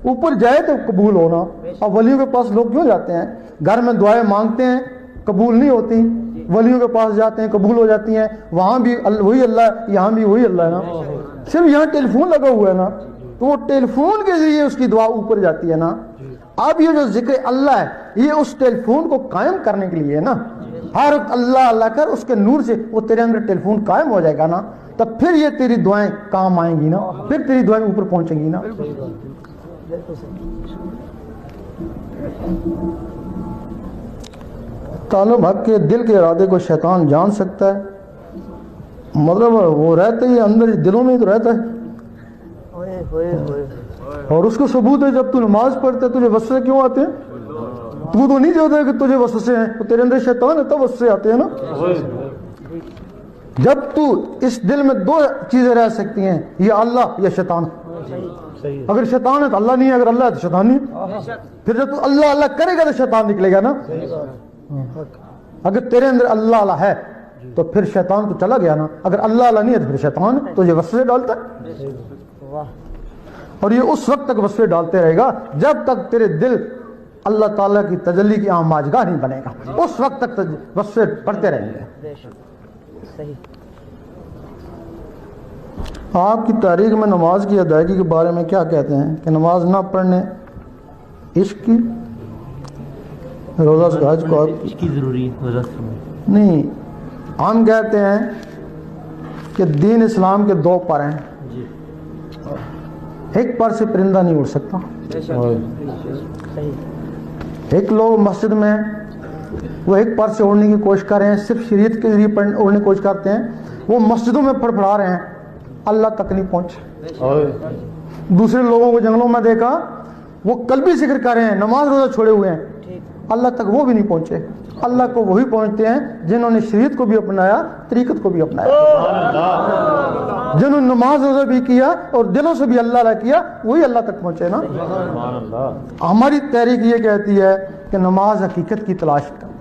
S2: اوپر جائے تو قبول ہونا۔ اب ولیوں کے پاس لوگ کیوں جاتے ہیں؟ گھر میں دعائیں مانگتے ہیں قبول نہیں ہوتی، ولیوں کے پاس جاتے ہیں قبول ہو جاتی ہیں، وہاں بھی وہی اللہ ہے، یہاں بھی وہی اللہ ہے نا، صرف یہاں ٹیلی فون لگا ہوا ہے نا، تو وہ ٹیلی فون کے ذریعے اس کی دعا اوپر جاتی ہے نا۔ اب یہ جو ذکر اللہ ہے یہ اس ٹیلی فون کو قائم کرنے کے لیے ہے نا، ہر وقت اللہ اللہ کر، اس کے نور سے وہ تیرے اندر ٹیلی فون قائم ہو جائے گا نا، تب پھر یہ تیری دعائیں کام آئیں گی نا، پھر تیری دعائیں اوپر پہنچیں گی نا۔ طالب حق کے دل کے ارادے کو شیطان جان سکتا ہے، مطلب وہ رہتا ہی اندر دلوں میں ہی تو رہتا ہے، اور اس کو ثبوت ہے جب تو نماز پڑھتا ہے تجھے وسوسے کیوں آتے ہیں؟ تو تو نہیں چاہتا کہ تجھے وسوسے ہیں، تو تیرے اندر شیطان ہے تب وسوسے آتے ہیں نا۔ جب تو اس دل میں دو چیزیں رہ سکتی ہیں، یا اللہ یا شیطان۔ اگر شیطان ہے تو اللہ نہیں ہے، اگر اللہ ہے تو شیطان نہیں ہے۔ پھر جب تو اللہ اللہ کرے گا تو شیطان نکلے گا نا۔ اگر تیرے اندر اللہ اللہ ہے تو پھر شیطان تو چلا گیا نا، اگر اللہ اللہ نہیں ہے تو پھر شیطان تو یہ وسوسے ڈالتا ہے، اور یہ اس وقت تک وسوسے ڈالتے رہے گا جب تک تیرے دل اللہ تعالیٰ کی تجلی کی عام ماجگاہ نہیں بنے گا، اس وقت تک وسوسے پڑھتے رہیں گے۔ آپ کی تاریخ میں نماز کی ادائیگی کے بارے میں کیا کہتے ہیں کہ نماز نہ پڑھنے عشق کی، روزہ حج کو
S6: اس کی ضروری
S2: نہیں، ہم کہتے ہیں کہ دین اسلام کے دو پر ہیں، ایک پر سے پرندہ نہیں اڑ سکتا۔ ایک لوگ مسجد میں وہ ایک پر سے اڑنے کی کوشش کر رہے ہیں، صرف شریعت کے ذریعے اڑنے کی کوشش کرتے ہیں، وہ مسجدوں میں پھڑپھڑا رہے ہیں، اللہ تک نہیں پہنچے۔ دوسرے لوگوں کو جنگلوں میں دیکھا وہ قلبی ذکر کر رہے ہیں، نماز روزہ چھوڑے ہوئے ہیں، اللہ تک وہ بھی نہیں پہنچے۔ اللہ کو وہی پہنچتے ہیں جنہوں نے شریعت کو بھی اپنایا، طریقت کو بھی اپنایا، جنہوں نے نماز روزہ بھی کیا اور دلوں سے بھی اللہ اللہ کیا، وہی اللہ تک پہنچے نا۔ ہماری تحریک یہ کہتی ہے کہ نماز حقیقت کی تلاش کرو،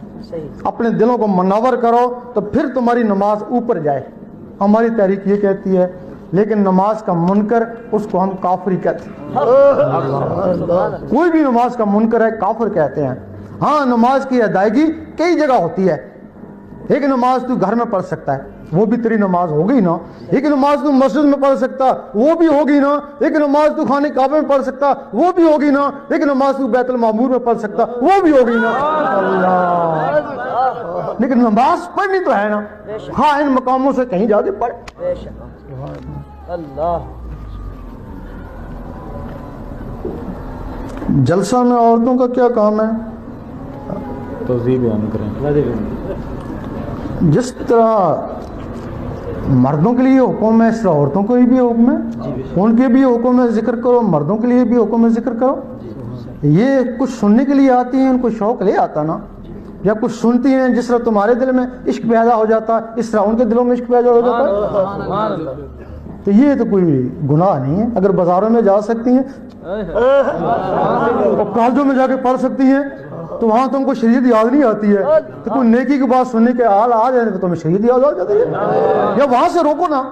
S2: اپنے دلوں کو منور کرو تو پھر تمہاری نماز اوپر جائے، ہماری تحریک یہ کہتی ہے۔ لیکن نماز کا منکر اس کو ہم کافری کہتے ہیں، کوئی بھی نماز کا منکر ہے کافر کہتے ہیں۔ ہاں نماز کی ادائیگی کئی جگہ ہوتی ہے، ایک نماز تو گھر میں پڑھ سکتا ہے وہ بھی تیری نماز ہوگی نا، ایک نماز تو مسجد میں پڑھ سکتا وہ بھی ہوگی نا، ایک نماز تو خانے کعبے میں پڑھ سکتا وہ بھی ہوگی نا، ایک نماز تو بیت المعمور میں پڑھ سکتا وہ بھی ہوگی نا۔ لیکن نماز پڑھنی تو ہے نا، ہاں ان مقاموں سے کہیں جا کے پڑھ۔ جلسہ میں عورتوں کا کیا کام ہے؟
S7: توضیح بیان کریں۔
S2: جس طرح مردوں کے لیے حکم ہے اس طرح عورتوں کو بھی حکم ہے، ان کے بھی حکم ہے ذکر کرو، مردوں کے لیے بھی حکم ہے ذکر کرو۔ یہ کچھ سننے کے لیے آتی ہیں، ان کو شوق لے آتا نا، جب کچھ سنتی ہیں جس طرح تمہارے دل میں عشق پیدا ہو جاتا ہے اس طرح ان کے دلوں میں عشق پیدا ہو جاتا ہے، تو یہ تو کوئی گناہ نہیں ہے۔ اگر بازاروں میں جا سکتی ہیں اور کالجوں میں جا کے پڑھ سکتی ہیں تو وہاں تم کو شریعت یاد نہیں آتی ہے، تو کوئی نیکی کی بات سننے کے حال آ جائے تو تمہیں شریعت یاد آ جاتی ہے، یا وہاں سے روکو نا۔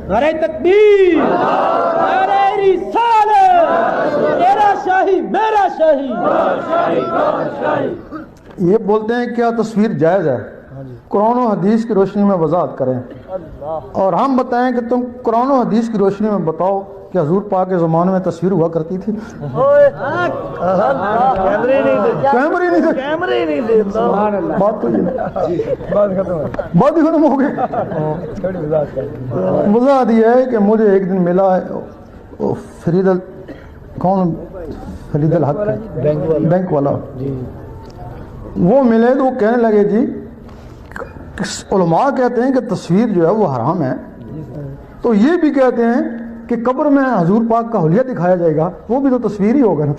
S3: نعرہ تکبیر، نعرہ رسالت، تیرا شاہی میرا شاہی۔
S2: یہ بولتے ہیں کیا تصویر جائز ہے؟ قرآن و حدیث کی روشنی میں وضاحت کریں، اور ہم بتائیں کہ تم قرآن و حدیث کی روشنی میں بتاؤ کہ حضور پاک کے زمانے میں تصویر ہوا کرتی تھی؟ کیمرے نہیں تھے، بات تو بات ہی ختم ہو گئی۔ وضاحت یہ ہے کہ مجھے ایک دن ملا فرید الحق بینک والا، وہ ملے تو وہ کہنے لگے جی علماء کہتے ہیں کہ تصویر جو ہے وہ حرام ہے، تو یہ بھی کہتے ہیں کہ قبر میں حضور پاک کا حلیہ دکھایا جائے گا، وہ بھی تو تصویر ہی ہوگا نا۔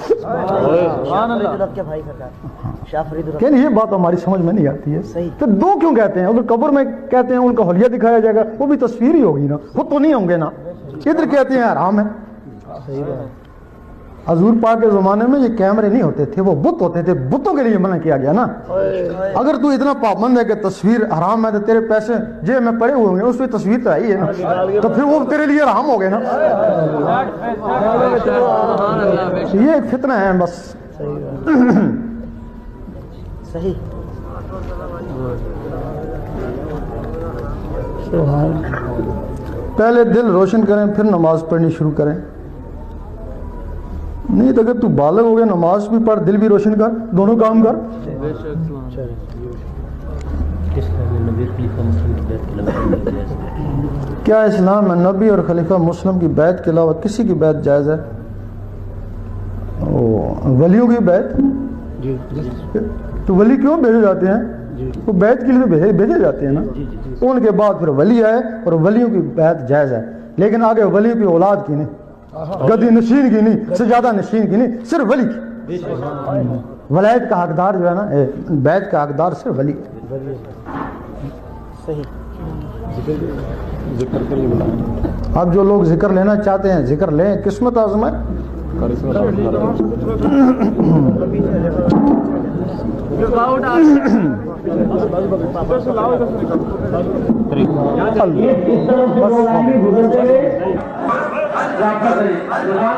S2: کہ یہ بات ہماری سمجھ میں نہیں آتی ہے، تو دو کیوں کہتے ہیں؟ اگر قبر میں کہتے ہیں ان کا حلیہ دکھایا جائے گا، وہ بھی تصویر ہی ہوگی نا، وہ تو نہیں ہوں گے نا۔ ادھر کہتے ہیں حرام ہے۔ حضور پاک کے زمانے میں یہ کیمرے نہیں ہوتے تھے، وہ بت ہوتے تھے، بتوں کے لیے منع کیا گیا نا۔ اگر تو اتنا پابند ہے کہ تصویر حرام ہے تو تیرے پیسے جیب میں پڑے ہوئے ہوں گے، اس پہ تصویر تو ہے نا، تو پھر وہ تیرے لیے حرام ہو گئے نا۔ یہ ایک فتنہ ہے بس۔
S5: صحیح۔
S2: پہلے دل روشن کریں پھر نماز پڑھنی شروع کریں۔ نہیں تو اگر تو بالغ ہو گیا، نماز بھی پڑھ، دل بھی روشن کر، دونوں کام کر۔ کیا اسلام میں نبی اور خلیفہ مسلم کی بیعت کے علاوہ کسی کی بیعت جائز ہے؟ ولیوں کی بیعت؟ تو ولی کیوں بھیجے جاتے ہیں؟ وہ بیعت کے لیے بھیجے جاتے ہیں نا۔ ان کے بعد پھر ولی آئے اور ولیوں کی بیعت جائز ہے، لیکن آگے ولیوں کی اولاد کی نہیں، گدی نشین کی نہیں، سجادہ نشین کی نہیں، صرف ولی کی۔ ولایت کا حقدار جو ہے نا، بیعت کا حقدار صرف ولی۔ اب جو لوگ ذکر لینا چاہتے ہیں ذکر لیں، قسمت آزمائے۔
S1: اللہ